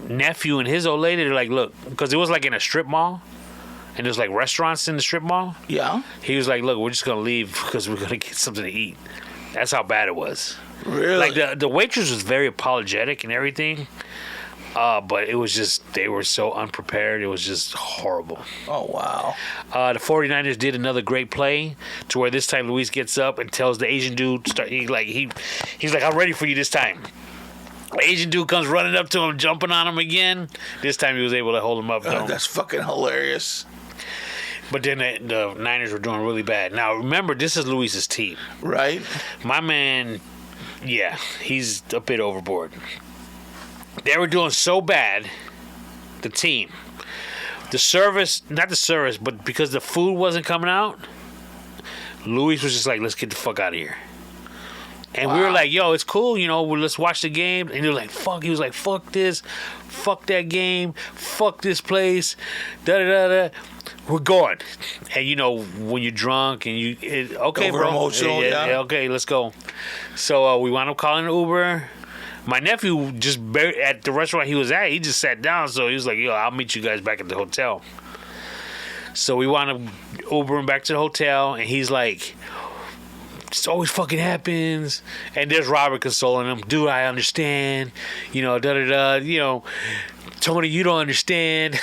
Nephew and his old lady, they're like, look, because it was like in a strip mall. And there's like restaurants in the strip mall. Yeah. He was like, look, we're just going to leave because we're going to get something to eat. That's how bad it was. Really? Like the waitress was very apologetic and everything. But it was just, they were so unprepared. It was just horrible. Oh, wow. The 49ers did another great play to where this time Luis gets up and tells the Asian dude, he's like, I'm ready for you this time. The Asian dude comes running up to him, jumping on him again. This time he was able to hold him up. That's fucking hilarious. But then the Niners were doing really bad. Now, remember, this is Luis's team. Right. My man, yeah, he's a bit overboard. They were doing so bad, the team. The service, not the service, but because the food wasn't coming out, Luis was just like, let's get the fuck out of here. And we were like, yo, it's cool, let's watch the game. And he was like, fuck. He was like, fuck this. Fuck that game. Fuck this place. Da-da-da-da. We're going. And, when you're drunk and okay, Over bro. emotional, yeah. Okay, let's go. So we wound up calling an Uber. My nephew just at the restaurant he was at, he just sat down. So he was like, yo, I'll meet you guys back at the hotel. So we wound up Ubering back to the hotel. And he's like, this always fucking happens. And there's Robert consoling him. Dude, I understand. Da-da-da. Tony, you don't understand.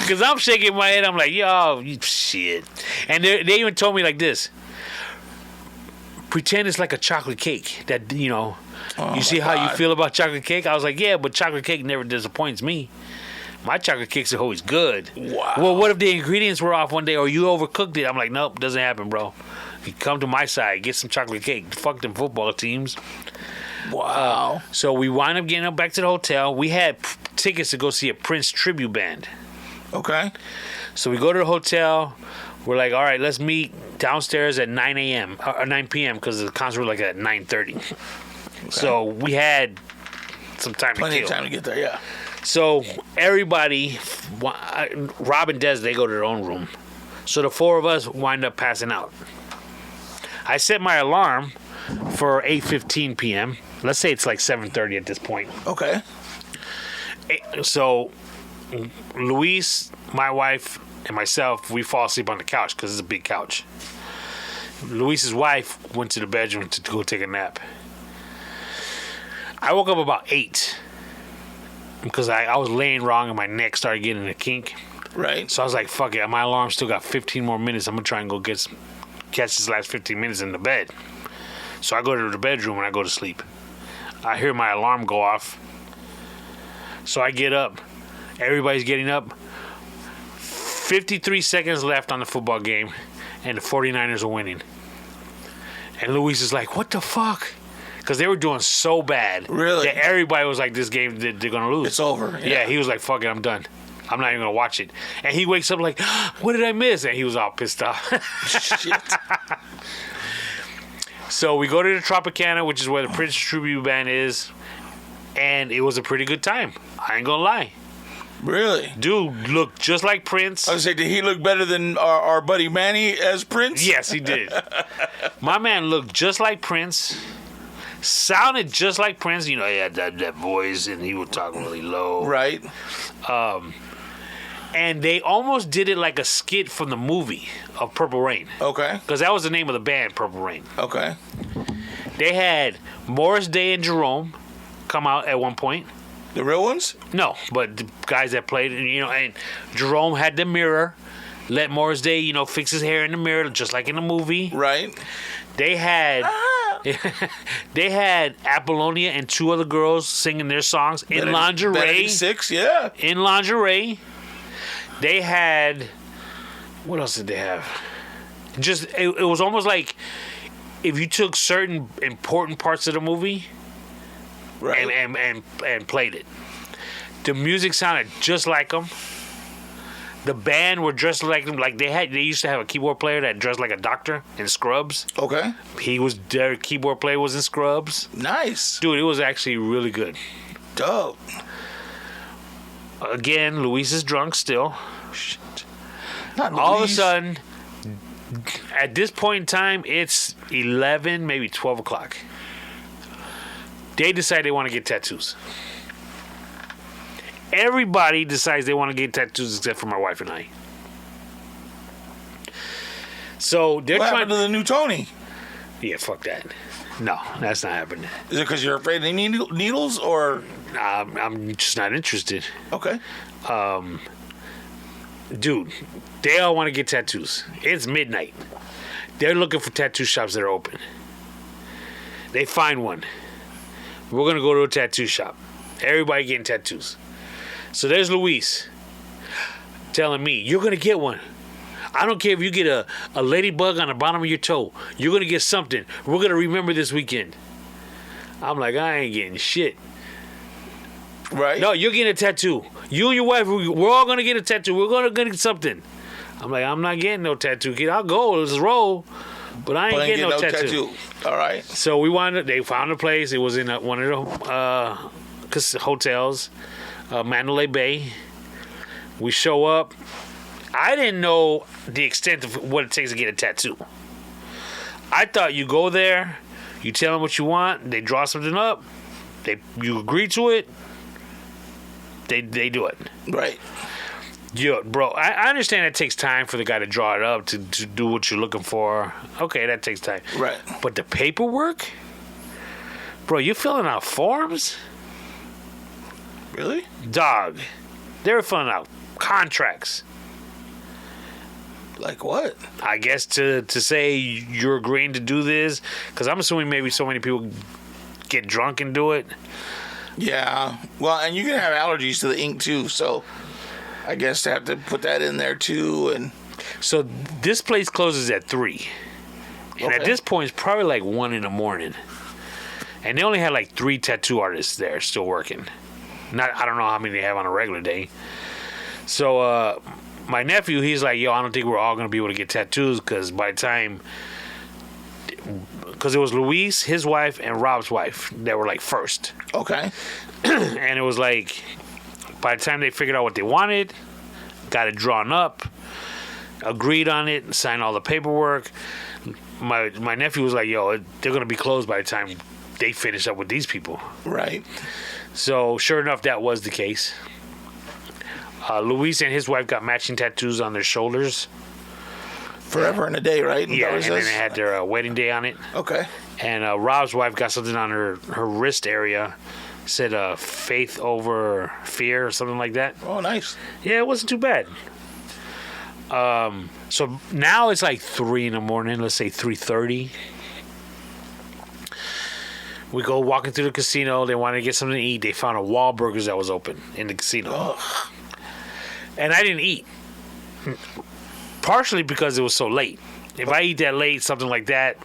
Because I'm shaking my head. I'm like, yo, shit. And they even told me like this. Pretend it's like a chocolate cake. That, you see how you feel about chocolate cake? I was like, yeah, but chocolate cake never disappoints me. My chocolate cakes are always good. Wow. Well, what if the ingredients were off one day or you overcooked it? I'm like, nope, doesn't happen, bro. You come to my side, get some chocolate cake. Fuck them football teams. Wow. So we wind up getting up back to the hotel. We had tickets to go see a Prince tribute band. Okay. So we go to the hotel. We're like, all right, let's meet downstairs at 9 a.m. or 9 p.m. because the concert was like at 9:30. Okay. So we had some time Plenty to kill. of time to get there, yeah. So everybody, Rob and Des, they go to their own room. So the four of us wind up passing out. I set my alarm for 8:15 p.m. Let's say it's like 7:30 at this point. Okay. So Luis, my wife, and myself, we fall asleep on the couch because it's a big couch. Luis's wife went to the bedroom to go take a nap. I woke up about 8 because I was laying wrong and my neck started getting a kink. Right. So I was like, fuck it, my alarm still got 15 more minutes. I'm going to try and go catch this last 15 minutes in the bed. So I go to the bedroom and I go to sleep. I hear my alarm go off. So I get up. Everybody's getting up. 53 seconds left on the football game, and the 49ers are winning. And Luis is like, what the fuck? Because they were doing so bad. Really? That everybody was like, this game, they're going to lose. It's over. Yeah, he was like, fuck it, I'm done. I'm not even going to watch it. And he wakes up like, what did I miss? And he was all pissed off. Shit. So we go to the Tropicana, which is where the Prince Tribute Band is. And it was a pretty good time. I ain't going to lie. Really? Dude looked just like Prince. I was saying, did he look better than our buddy Manny as Prince? Yes, he did. My man looked just like Prince. Sounded just like Prince. You know, he had that voice, and he would talk really low. Right. And they almost did it like a skit from the movie of Purple Rain. Okay. Because that was the name of the band, Purple Rain. Okay. They had Morris Day and Jerome come out at one point. The real ones? No, but the guys that played, you know, and Jerome had the mirror. Let Morris Day, you know, fix his hair in the mirror, just like in the movie. Right. They had they had Apollonia and two other girls singing their songs in lingerie. Benedict 6, yeah. In lingerie. They had, what else did they have? Just it was almost like if you took certain important parts of the movie, right, and played it. The music sounded just like them. The band were dressed like them. Like they used to have a keyboard player that dressed like a doctor in Scrubs. Okay. Their keyboard player was in Scrubs. Nice. Dude, it was actually really good. Dope. Again, Luis is drunk still. Shit. Not Luis. All of a sudden, at this point in time, it's 11, maybe 12 o'clock. They decide they want to get tattoos. Everybody decides they want to get tattoos except for my wife and I. So they're what trying happened to the new Tony? Yeah, fuck that. No, that's not happening. Is it because you're afraid of needles, or? I'm just not interested. Okay. Dude, they all want to get tattoos. It's midnight. They're looking for tattoo shops that are open. They find one. We're going to go to a tattoo shop. Everybody getting tattoos. So there's Luis telling me, you're going to get one. I don't care if you get a ladybug on the bottom of your toe. You're going to get something. We're going to remember this weekend. I'm like, I ain't getting shit. Right. No, you're getting a tattoo. You and your wife, we're all going to get a tattoo. We're going to get something. I'm like, I'm not getting no tattoo, kid. I'll go. Let's roll. But I ain't getting no tattoo. All right. So they found a place. It was in one of the hotels, Mandalay Bay. We show up. I didn't know the extent of what it takes to get a tattoo. I thought you go there, you tell them what you want, they draw something up, you agree to it, they do it. Right. Yo, bro, I understand it takes time for the guy to draw it up to do what you're looking for. Okay, that takes time. Right. But the paperwork? Bro, you filling out forms? Really? Dog. They were filling out contracts. Like what? I guess to say you're agreeing to do this, because I'm assuming maybe so many people get drunk and do it. Yeah. Well, and you can have allergies to the ink too, so I guess they have to put that in there too. And so this place closes at 3, and at this point it's probably like 1 a.m, and they only had like 3 tattoo artists there still working. I don't know how many they have on a regular day. So my nephew, he's like, yo, I don't think we're all going to be able to get tattoos because by the time... Because it was Luis, his wife, and Rob's wife that were like first. Okay. And it was like, by the time they figured out what they wanted, got it drawn up, agreed on it, signed all the paperwork, my nephew was like, yo, they're going to be closed by the time they finish up with these people. Right. So sure enough, that was the case. Luis and his wife got matching tattoos on their shoulders. Forever and a day, right? Yeah, and then they had their wedding day on it. Okay. And Rob's wife got something on her wrist area. Said faith over fear or something like that. Oh, nice. Yeah, it wasn't too bad. So now it's like 3 a.m, let's say 3:30. We go walking through the casino. They wanted to get something to eat. They found a Wahlburgers that was open in the casino. Ugh. And I didn't eat. Partially because it was so late. If I eat that late, something like that,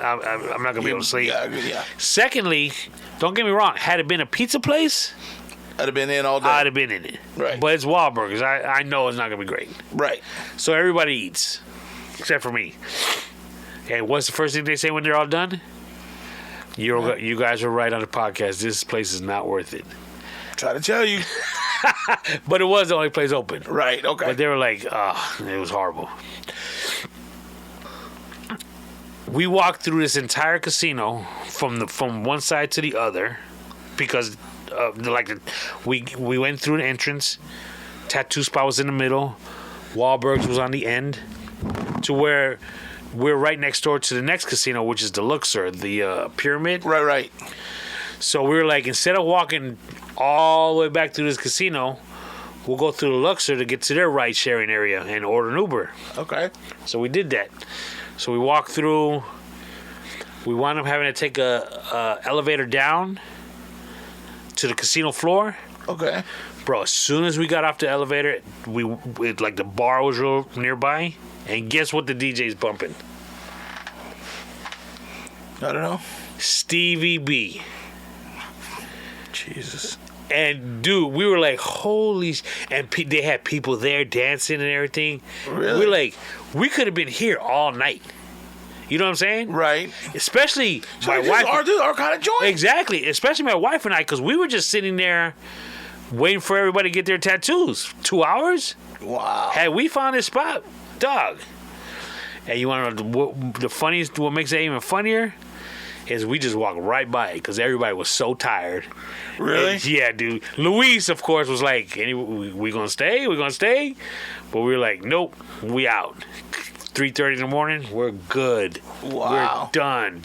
I'm not gonna be able to sleep. Yeah. Secondly, don't get me wrong. Had it been a pizza place, I'd have been in all day. I'd have been in it. Right. But it's Wahlburgers. I know it's not gonna be great. Right. So everybody eats, except for me. And what's the first thing they say when they're all done? You guys are right on the podcast. This place is not worth it. Try to tell you. But it was the only place open. Right. Okay. But they were like, it was horrible. We walked through this entire casino from one side to the other because we went through the entrance. Tattoo spot was in the middle. Wahlberg's was on the end. To where we're right next door to the next casino, which is the Luxor, the pyramid. Right. So we were like, instead of walking all the way back through this casino, we'll go through the Luxor to get to their ride-sharing area and order an Uber. Okay. So we did that. So we walked through. We wound up having to take a elevator down to the casino floor. Okay. Bro, as soon as we got off the elevator, the bar was real nearby. And guess what the DJ's bumping? I don't know. Stevie B. Jesus. And dude, we were like, holy and they had people there dancing and everything. Really? We're like, we could have been here all night. You know what I'm saying? Right. Especially So my this wife. is our kind of joint. Exactly. Especially my wife and I, because we were just sitting there waiting for everybody to get their tattoos. 2 hours? Wow. Had we found this spot, dog. And you want to know the funniest, what makes it even funnier? Is we just walked right by it because everybody was so tired. Really? And, yeah, dude. Luis, of course, was like, we gonna stay? We gonna stay? But we were like, nope, we out. 3:30 in the morning, we're good. Wow. We're done.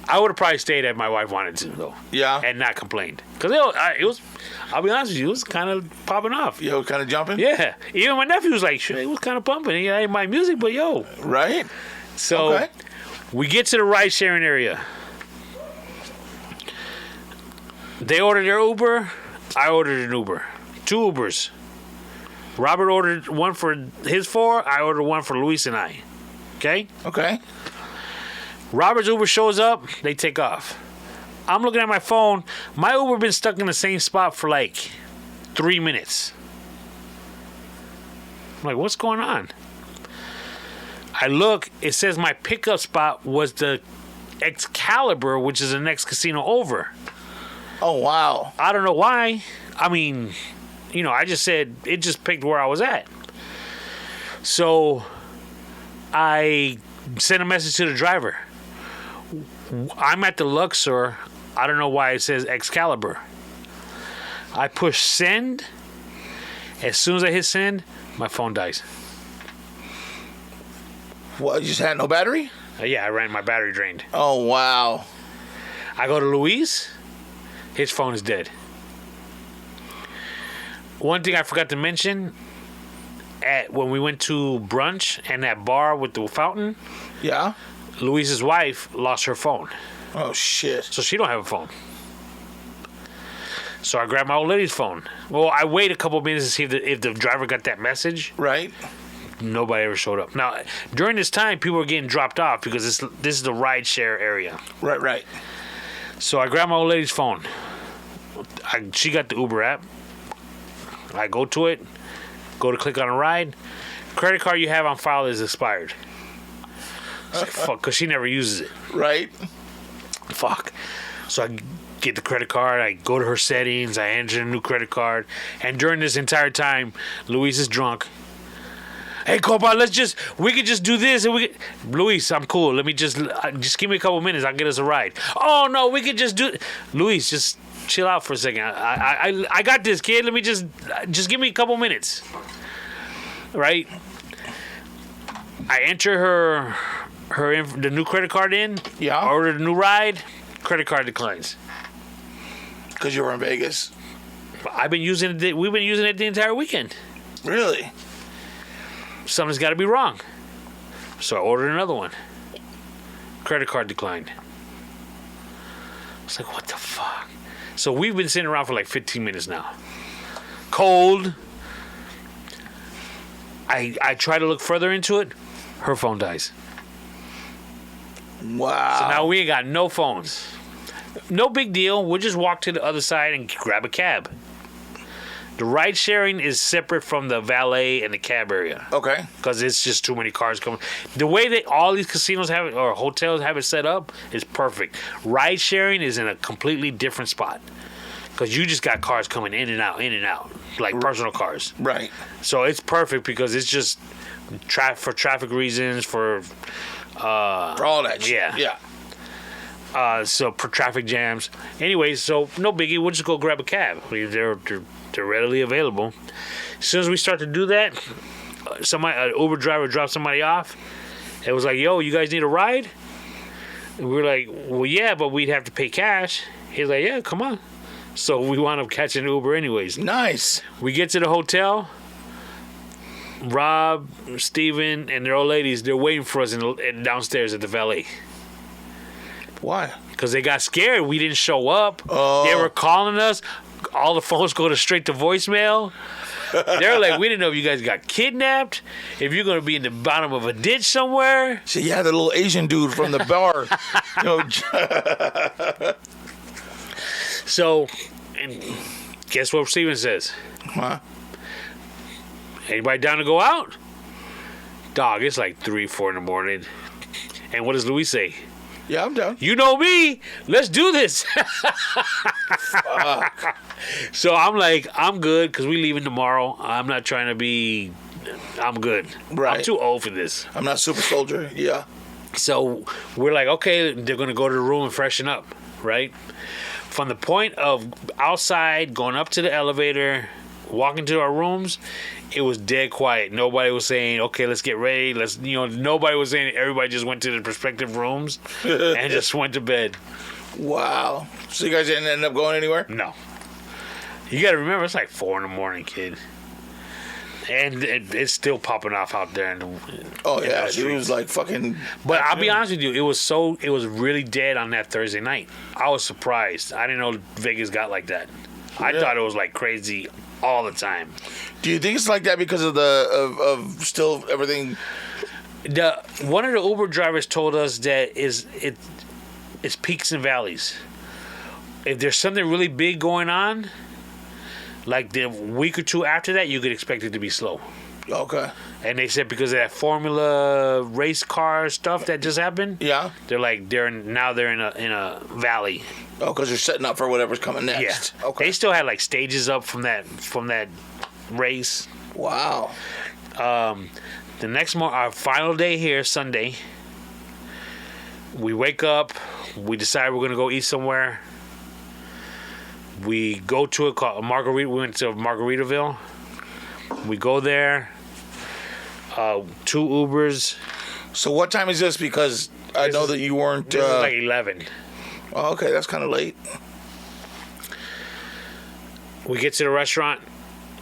I would have probably stayed if my wife wanted to, though. Yeah. And not complained. Because it was, I'll be honest with you, it was kind of popping off. Yo, kind of jumping? Yeah. Even my nephew was like, it was kind of pumping. He ain't my music, but yo. Right? So, Okay. we get to the ride-sharing area. They ordered their Uber. I ordered an Uber. 2 Ubers. Robert ordered one for his 4. I ordered one for Luis and I. Okay? Okay. Robert's Uber shows up. They take off. I'm looking at my phone. My Uber been stuck in the same spot for like 3 minutes. I'm like, what's going on? I look. It says my pickup spot was the Excalibur, which is the next casino over. Oh, wow. I don't know why. I mean, I just said it just picked where I was at. So I sent a message to the driver. I'm at the Luxor. I don't know why it says Excalibur. I push send. As soon as I hit send, my phone dies. What, you just had no battery? Yeah, I ran my battery drained. Oh, wow. I go to Luis. His phone is dead. One thing I forgot to mention, when we went to brunch and that bar with the fountain, Yeah? Luis's wife lost her phone. Oh, shit. So she don't have a phone. So I grabbed my old lady's phone. Well, I wait a couple minutes to see if the driver got that message. Right? Nobody ever showed up. Now, during this time, people were getting dropped off because this is the ride share area. Right. So I grabbed my old lady's phone. She got the Uber app. I go to it, go to click on a ride. Credit card you have on file is expired. It's like, fuck, because she never uses it. Right? Fuck. So I get the credit card. I go to her settings. I enter a new credit card. And during this entire time, Luis is drunk. Hey, Copa, we could just do this. And Luis, I'm cool. Let me just give me a couple minutes. I'll get us a ride. Oh, no, we could just do Luis, just chill out for a second. I got this, kid. Let me just give me a couple minutes. Right? I enter the new credit card in. Yeah. Order the new ride. Credit card declines. Because you were in Vegas. We've been using it the entire weekend. Really? Something's got to be wrong. So I ordered another one. Credit card declined. I was like, what the fuck? So we've been sitting around for like 15 minutes now. Cold. I try to look further into it. Her phone dies. Wow. So now we ain't got no phones. No big deal. We'll just walk to the other side and grab a cab. The ride sharing is separate from the valet and the cab area. Okay. Because it's just too many cars coming. The way that all these casinos have it, or hotels have it set up, is perfect. Ride sharing is in a completely different spot. Because you just got cars coming in and out, like personal cars. Right. So it's perfect because it's just for traffic reasons, for all that shit. Yeah. So for traffic jams. Anyways, so no biggie. We'll just go grab a cab. They're readily available. As soon as we start to do that, an Uber driver dropped somebody off. It was like, yo, you guys need a ride? And we were like, well, yeah, but we'd have to pay cash. He's like, yeah, come on. So we wound up catching an Uber anyways. Nice. We get to the hotel. Rob, Steven, and their old ladies, they're waiting for us downstairs at the valet. Why? Because they got scared. We didn't show up. Oh. They were calling us. All the phones go straight to voicemail. They're like, we didn't know if you guys got kidnapped, if you're going to be in the bottom of a ditch somewhere. So yeah, the little Asian dude from the bar. So, and guess what Steven says? Huh? Anybody down to go out? Dog, it's like 3, 4 in the morning. And what does Luis say? Yeah, I'm down. You know me. Let's do this. So I'm like, I'm good because we leaving tomorrow. I'm not trying to be. I'm good. Right. I'm too old for this. I'm not super soldier. Yeah. So we're like, okay, they're going to go to the room and freshen up, right? From the point of outside, going up to the elevator, walking to our rooms, it was dead quiet. Nobody was saying, okay, let's get ready. Nobody was saying it. Everybody just went to the respective rooms and just went to bed. Wow. So you guys didn't end up going anywhere? No. You got to remember, it's like 4 in the morning, kid. And it's still popping off out there. Oh, yeah. It was like fucking... But I'll be honest with you, it was really dead on that Thursday night. I was surprised. I didn't know Vegas got like that. I thought it was like crazy all the time. Do you think it's like that because of of still everything? One of the Uber drivers told us that it's peaks and valleys. If there's something really big going on, like the week or two after that, you could expect it to be slow. Okay. And they said because of that Formula race car stuff that just happened. Yeah. They're like they're in a valley. Oh, because they're setting up for whatever's coming next. Yeah. Okay. They still had like stages up from that race. Wow. The next our final day here, Sunday. We wake up. We decide we're gonna go eat somewhere. We go to a Margarita. We went to Margaritaville. We go there. 2 Ubers. So what time is this? Because I know that you weren't... This is like 11. Oh, okay, that's kind of late. We get to the restaurant,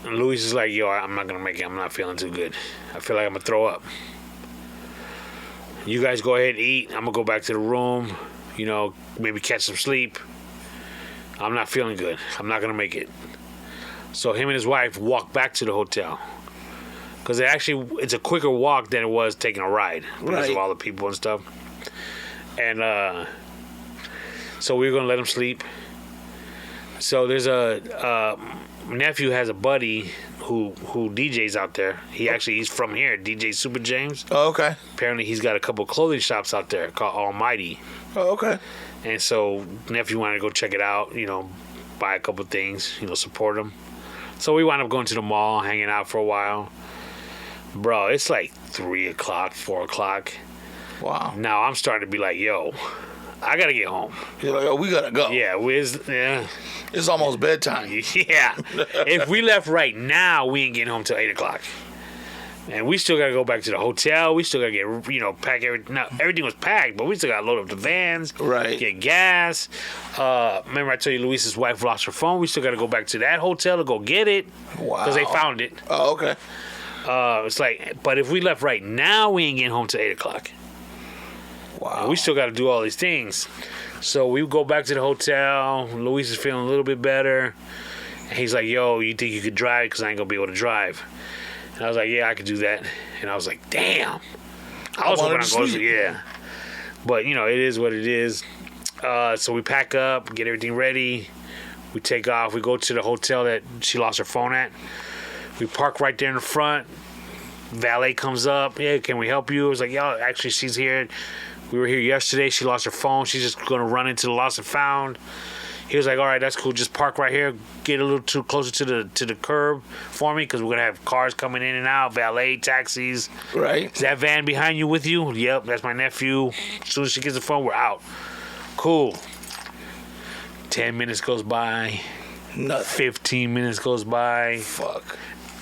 and Luis is like, yo, I'm not going to make it. I'm not feeling too good. I feel like I'm going to throw up. You guys go ahead and eat. I'm going to go back to the room, maybe catch some sleep. I'm not feeling good. I'm not going to make it. So him and his wife walk back to the hotel. Because it's a quicker walk than it was taking a ride. Because of all the people and stuff. And so we were going to let him sleep. So there's nephew has a buddy who DJs out there. He's from here, DJ Super James. Oh, okay. Apparently he's got a couple of clothing shops out there called Almighty. Oh, okay. And so nephew wanted to go check it out, buy a couple of things, support him. So we wound up going to the mall, hanging out for a while. Bro, it's like 3 o'clock, 4 o'clock. Wow. Now I'm starting to be like, yo, I got to get home. You're like, oh, we got to go. Yeah, It's almost bedtime. Yeah. If we left right now, we ain't getting home till 8 o'clock. And we still got to go back to the hotel. We still got to get, pack everything. Now, everything was packed, but we still got to load up the vans. Right. Get gas. Remember I told you Luis's wife lost her phone? We still got to go back to that hotel to go get it. Wow. Because they found it. Oh, okay. It's like, but if we left right now, we ain't getting home till 8 o'clock. Wow. And we still got to do all these things. So we go back to the hotel. Luis is feeling a little bit better. And he's like, yo, you think you could drive? Because I ain't going to be able to drive. And I was like, yeah, I could do that. And I was like, damn. I was hoping I go to, yeah. But, you know, it is what it is. So we pack up, get everything ready. We take off. We go to the hotel that she lost her phone at. We park right there in the front. Valet comes up. Yeah, can we help you? I was like, yo, actually, she's here. We were here yesterday. She lost her phone. She's just going to run into the lost and found. He was like, all right, that's cool. Just park right here. Get a little too closer to the curb for me because we're going to have cars coming in and out, valet, taxis. Right. Is that van behind you with you? Yep, that's my nephew. As soon as she gets the phone, we're out. Cool. 10 minutes goes by. Nothing. 15 minutes goes by. Fuck.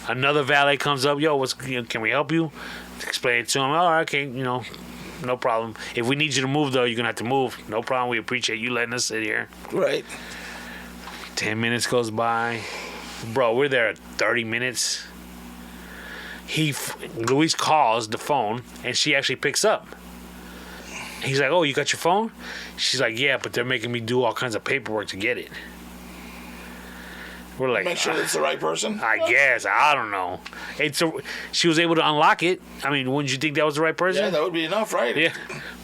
Another valet comes up. Yo, can we help you? Explain it to him. All right, okay, no problem. If we need you to move, though, you're going to have to move. No problem. We appreciate you letting us sit here. Right. 10 minutes goes by. Bro, we're there 30 minutes. Luis calls the phone, and she actually picks up. He's like, oh, you got your phone? She's like, yeah, but they're making me do all kinds of paperwork to get it. We're like, make sure it's the right person. I guess. I don't know. She was able to unlock it. I mean, wouldn't you think that was the right person? Yeah, that would be enough, right? Yeah.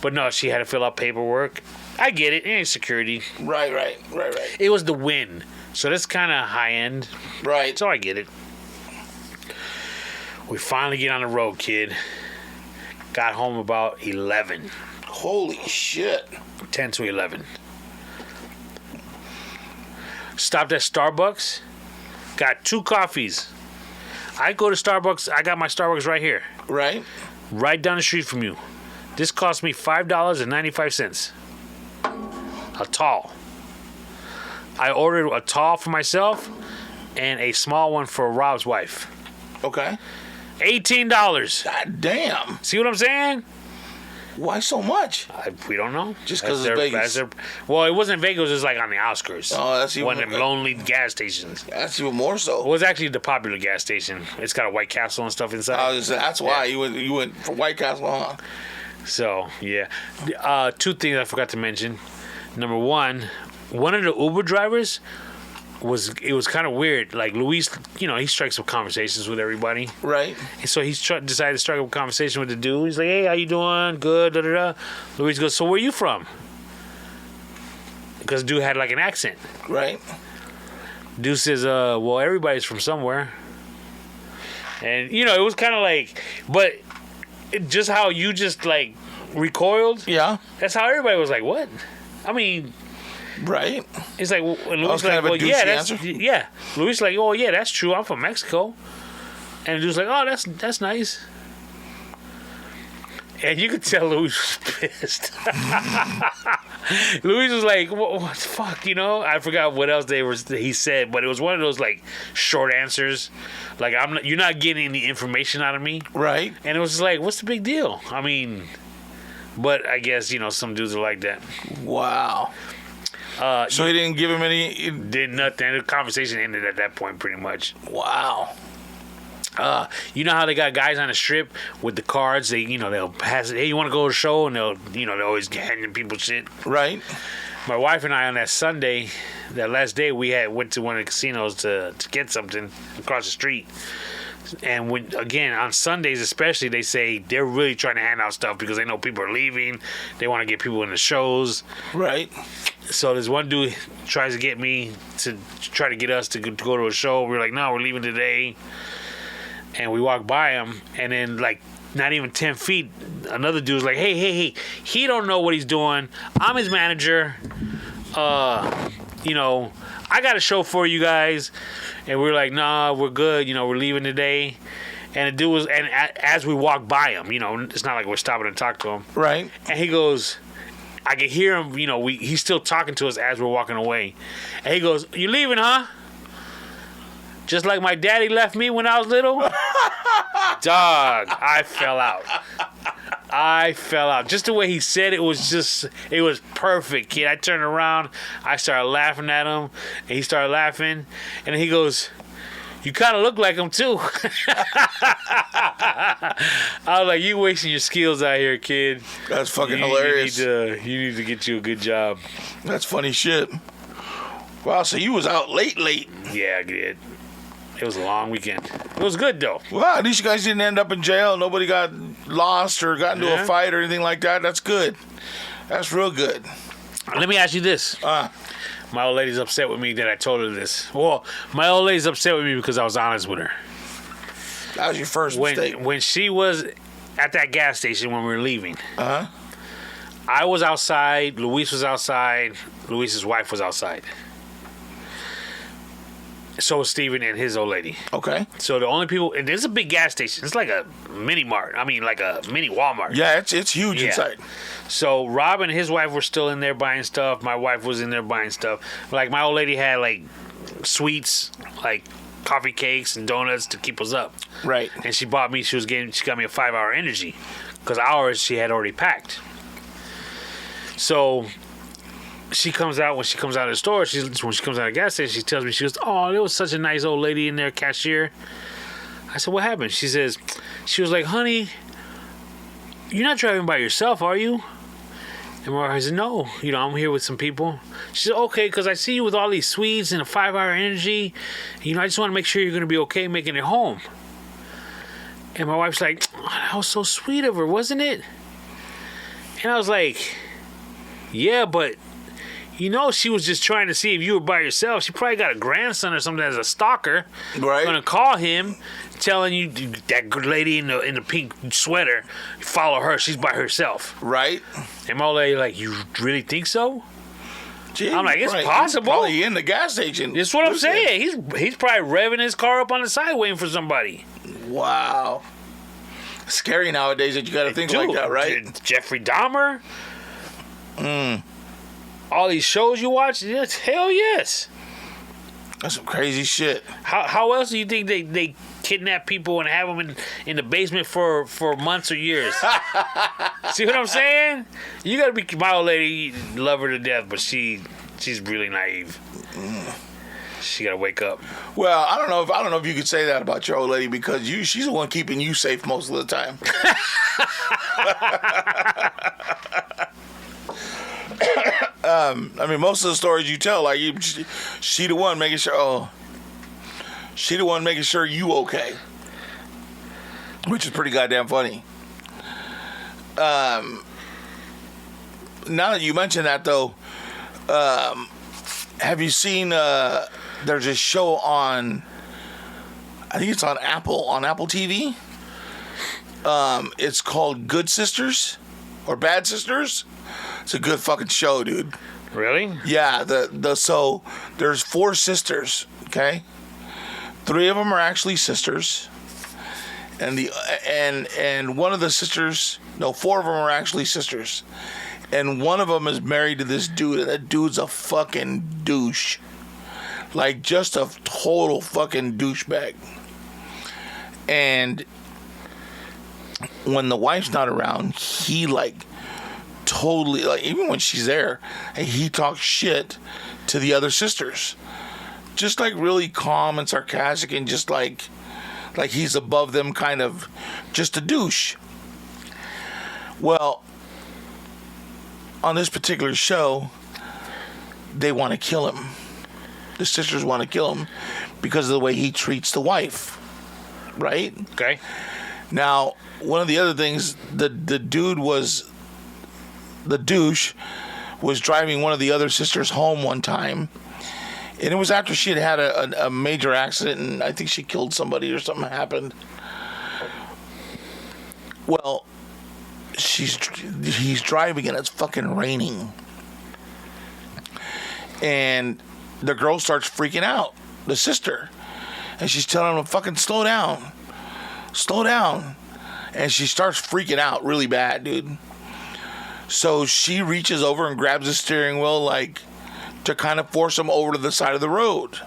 But no, she had to fill out paperwork. I get it. It ain't security. Right. It was the win. So that's kind of high end. Right. So I get it. We finally get on the road, kid. Got home about 11. Holy shit. 10 to 11. Stopped at Starbucks. Got 2 coffees. I go to Starbucks. I got my Starbucks right here. Right. Right down the street from you. This cost me $5.95. A tall. I ordered a tall for myself and a small one for Rob's wife. Okay. $18. God damn. See what I'm saying? Why so much? We don't know. Just because it's Vegas. Well, it wasn't Vegas. It was like on the outskirts. Oh, that's even one of them lonely gas stations. That's even more so. It was actually the popular gas station. It's got a White Castle and stuff inside. That's why you went for White Castle, huh? So yeah, 2 things I forgot to mention. Number one of the Uber drivers was kind of weird. Like Luis, he strikes up conversations with everybody. Right. And so he decided to strike up a conversation with the dude. He's like, "Hey, how you doing? Good." Da da da. Luis goes, "So where you from?" Because the dude had like an accent. Right. Dude says, "Well, everybody's from somewhere." And it was kind of like, but just how you just like recoiled. Yeah. That's how everybody was like, "What?" I mean. Right. It's like, and Luis like, well, yeah, answer. Yeah. Luis like, oh yeah, that's true. I'm from Mexico. And the dude's like, oh, that's nice. And you could tell Luis was pissed. Luis was like, what the fuck, I forgot what else he said, but it was one of those like short answers. Like, you're not getting any information out of me. Right. And it was just like, what's the big deal? I mean, but I guess, some dudes are like that. Wow. So he didn't give him any... Did nothing. The conversation ended at that point, pretty much. Wow. You know how they got guys on the strip with the cards? They'll pass it. Hey, you want to go to a show? And they're always handing people shit. Right. My wife and I on that Sunday, that last day, went to one of the casinos to get something across the street. And on Sundays especially, they say they're really trying to hand out stuff because they know people are leaving. They want to get people in the shows. Right. So this one dude tries to get me to try to get us to go to a show. We're like, no, we're leaving today. And we walk by him, and then like not even 10 feet, another dude's like, hey, he don't know what he's doing. I'm his manager. I got a show for you guys. And we're like, nah, we're good. We're leaving today. And the dude was, and as we walk by him, it's not like we're stopping to talk to him. Right. And he goes, I can hear him, he's still talking to us as we're walking away. And he goes, you leaving, huh? Just like my daddy left me when I was little? Dog, I fell out. Just the way he said it was perfect, kid. I turned around, I started laughing at him, and he started laughing, and he goes, you kind of look like him too. I was like, you wasting your skills out here, kid. That's fucking hilarious. You need to get you a good job. That's funny shit. Wow, so you was out late. Yeah, I did. It was a long weekend. It was good, though. Well, at least you guys didn't end up in jail. Nobody got lost or got into a fight or anything like that. That's good. That's real good. Let me ask you this. My old lady's upset with me that I told her this. Well, my old lady's upset with me because I was honest with her. That was your first mistake. When she was at that gas station when we were leaving, I was outside. Luis was outside. Luis's wife was outside. So was Steven and his old lady. Okay. So the only people, and there's a big gas station. It's like a mini mart. I mean, like a mini Walmart. Yeah, it's huge inside. So Rob and his wife were still in there buying stuff. My wife was in there buying stuff. Like my old lady had like sweets, like coffee cakes and donuts to keep us up. Right. And she got me a 5-hour energy because ours she had already packed. So when she comes out of the store, when she comes out of the gas station, she tells me, she goes, "Oh, there was such a nice old lady in there, cashier." I said, "What happened?" She was like, "Honey, you're not driving by yourself, are you?" And I said, "No, I'm here with some people." She said, "Okay, because I see you with all these sweets and a 5-hour energy. I just want to make sure you're going to be okay making it home." And my wife's like, "Oh, that was so sweet of her, wasn't it?" And I was like, "Yeah, but she was just trying to see if you were by yourself. She probably got a grandson or something as a stalker. Right. Gonna call him, telling you that good lady in the pink sweater, follow her. She's by herself." Right. And my old lady like, "You really think so?" Gee, I'm like, "It's possible." He's probably in the gas station. That's what I'm saying. He's probably revving his car up on the side waiting for somebody. Wow. Scary nowadays that you got to think like that, right? Jeffrey Dahmer. All these shows you watch, hell yes. That's some crazy shit. How else do you think they kidnap people and have them in the basement for months or years? See what I'm saying? You gotta be, my old lady, love her to death, but she's really naive. She gotta wake up. Well, I don't know if you could say that about your old lady because she's the one keeping you safe most of the time. I mean, most of the stories you tell, like she the one making sure. She the one making sure you okay, which is pretty goddamn funny. Now that you mention that, though, have you seen? There's a show on. I think it's on Apple TV. It's called Good Sisters or Bad Sisters. It's a good fucking show, dude. Really? Yeah. So there's 4 sisters. Okay. 3 of them are actually sisters, and one of the sisters. No, 4 of them are actually sisters, and one of them is married to this dude, and that dude's a fucking douche. Like just a total fucking douchebag. And when the wife's not around, he like totally, like even when she's there, he talks shit to the other sisters. Just like really calm and sarcastic and just like he's above them, kind of just a douche. Well, on this particular show, they want to kill him. The sisters want to kill him because of the way he treats the wife. Right? Okay. Now, one of the other things, the douche was driving one of the other sisters home one time, and it was after she had a major accident, and I think she killed somebody or something happened. Well, he's driving and it's fucking raining, and the girl starts freaking out, the sister, and she's telling him, "Fucking slow down. And she starts freaking out really bad, dude. So she reaches over and grabs the steering wheel, like, to kind of force him over to the side of the road.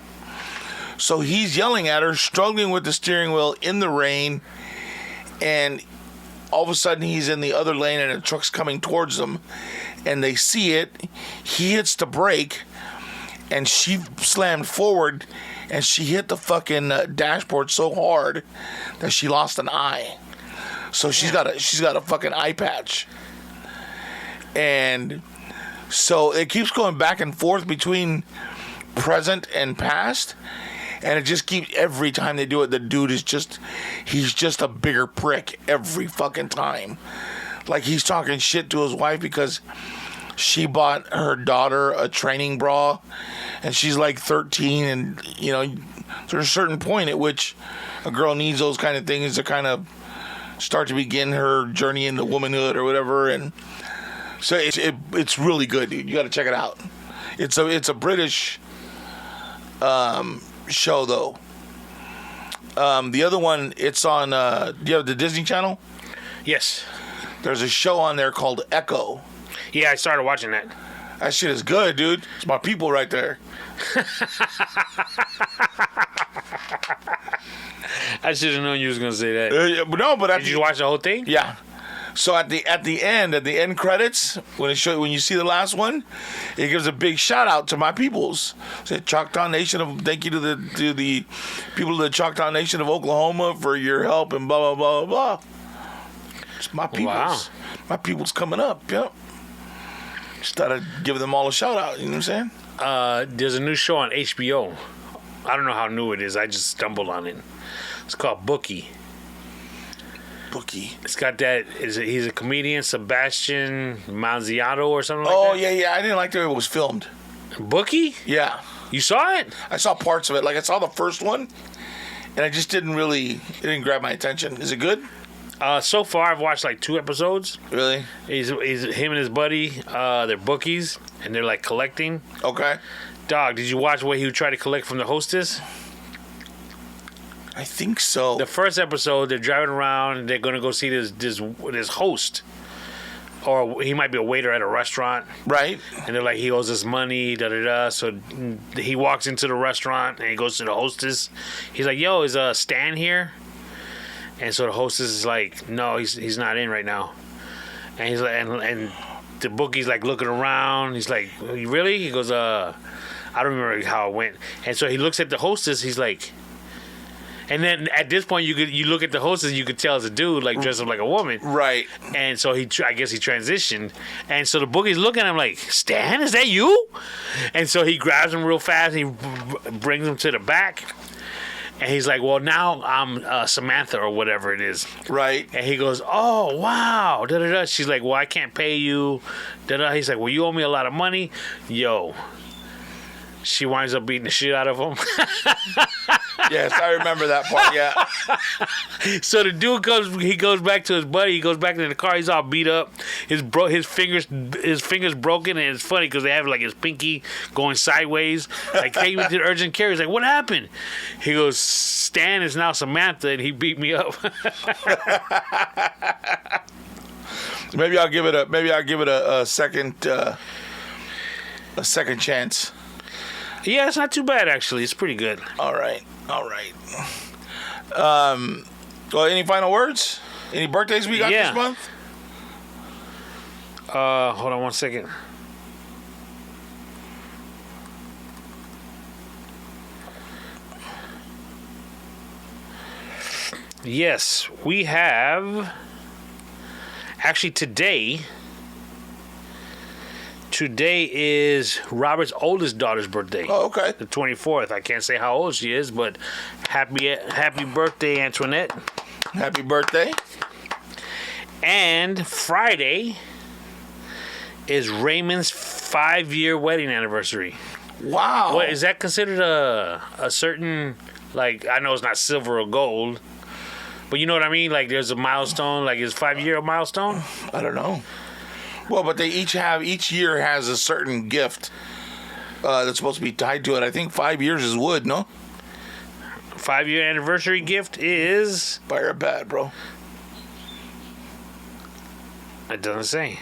So he's yelling at her, struggling with the steering wheel in the rain, and all of a sudden he's in the other lane and a truck's coming towards them, and they see it. He hits the brake, and she slammed forward, and she hit the fucking dashboard so hard that she lost an eye. So she's got a fucking eye patch. And so it keeps going back and forth between present and past. And it just keeps, every time they do it, the dude is he's just a bigger prick every fucking time. Like, he's talking shit to his wife because she bought her daughter a training bra, and she's like 13, and, you know, there's a certain point at which a girl needs those kind of things to kind of start to begin her journey into womanhood or whatever. And so it's really good, dude. You got to check it out. It's a British show, though. The other one, it's on, do you have the Disney Channel? Yes. There's a show on there called Echo. Yeah, I started watching that. That shit is good, dude. It's my people right there. I should have known you was gonna say that. No, but did you watch the whole thing? Yeah. So at the end credits, when you see the last one, it gives a big shout out to my peoples. It said Choctaw Nation thank you to the people of the Choctaw Nation of Oklahoma for your help and blah blah blah blah. It's my peoples. Wow. My peoples coming up. Yep. Just thought I'd give them all a shout out. You know what I'm saying? There's a new show on HBO. I don't know how new it is. I just stumbled on it. It's called Bookie. It's got that. He's a comedian, Sebastian Manziato or something like that. Oh, yeah. I didn't like the way it was filmed. Bookie? Yeah. You saw it? I saw parts of it. Like, I saw the first one, and I just it didn't grab my attention. Is it good? So far, I've watched like 2 episodes. Really? He's him and his buddy. They're bookies, and they're like collecting. Okay. Dog, did you watch what he would try to collect from the hostess? I think so. The first episode, they're driving around, and they're going to go see this host. Or he might be a waiter at a restaurant. Right. And they're like, he owes us money, da-da-da. So he walks into the restaurant, and he goes to the hostess. He's like, yo, is Stan here? And so the hostess is like, no, he's not in right now. And he's like, and the bookie's like looking around. He's like, really? He goes, I don't remember how it went. And so he looks at the hostess. He's like, and then at this point, you look at the hostess, you could tell it's a dude, like dressed up like a woman. Right. And so I guess he transitioned. And so the boogie's looking at him like, Stan, is that you? And so he grabs him real fast. And he brings him to the back. And he's like, well, now I'm Samantha or whatever it is. Right. And he goes, oh, wow. Da-da-da. She's like, well, I can't pay you. Da-da. He's like, well, you owe me a lot of money. Yo. She winds up beating the shit out of him. Yes, I remember that part, yeah. So the dude goes back to his buddy. He goes back into the car. He's all beat up. His fingers broken, and it's funny because they have like his pinky going sideways. Like, take me to the urgent care. He's like, what happened? He goes, Stan is now Samantha, and he beat me up. Maybe I'll give it a second chance. Yeah, it's not too bad, actually. It's pretty good. All right. Well, any final words? Any birthdays we got this month? Hold on one second. Yes, we have... Actually, today is Robert's oldest daughter's birthday. Oh, okay. The 24th. I can't say how old she is, but happy birthday, Antoinette. Happy birthday. And Friday is Raymond's 5-year wedding anniversary. Wow. What is that considered a certain, like, I know it's not silver or gold, but you know what I mean? Like, there's a milestone, like, is 5-year a milestone? I don't know. Well, but they each year has a certain gift that's supposed to be tied to it. I think 5 years is wood, no? 5-year anniversary gift is... Fire or bad, bro? It doesn't say.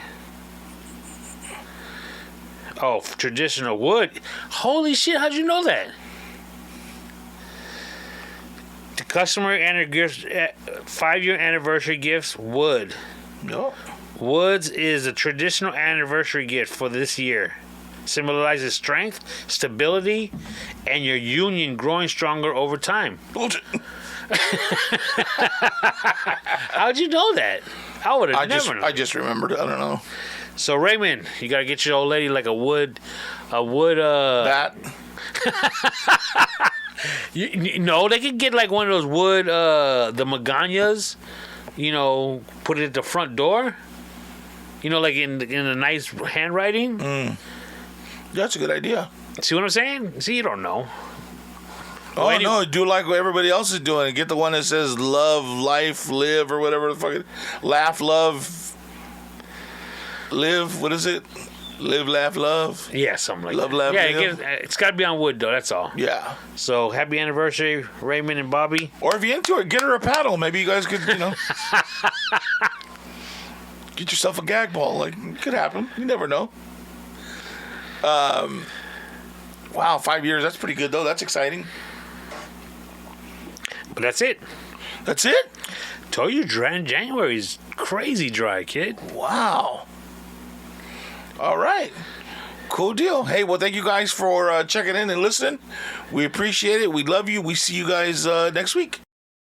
Oh, traditional wood. Holy shit, how'd you know that? The customer 5-year anniversary gifts, wood. No. Woods is a traditional anniversary gift for this year. Symbolizes strength, stability, and your union growing stronger over time. Bullshit. How'd you know that? I would have never known. I just remembered it. I don't know. So Raymond, you gotta get your old lady like a wood bat. No, they could get like one of those wood, the maganias. Put it at the front door. Like in a nice handwriting. That's a good idea. See what I'm saying? See, you don't know. Oh, no, do like what everybody else is doing. Get the one that says love, life, live, or whatever the fuck it is. Laugh, love, live. What is it? Live, laugh, love. Yeah, something like love, that. laugh, yeah, live. it's got to be on wood, though. That's all. Yeah. So, happy anniversary, Raymond and Bobby. Or if you're into it, get her a paddle. Maybe you guys could, get yourself a gag ball. Like, it could happen. You never know. Wow, 5 years. That's pretty good, though. That's exciting. But that's it. That's it? Told you, January's crazy dry, kid. Wow. All right. Cool deal. Hey, well, thank you guys for checking in and listening. We appreciate it. We love you. We see you guys next week.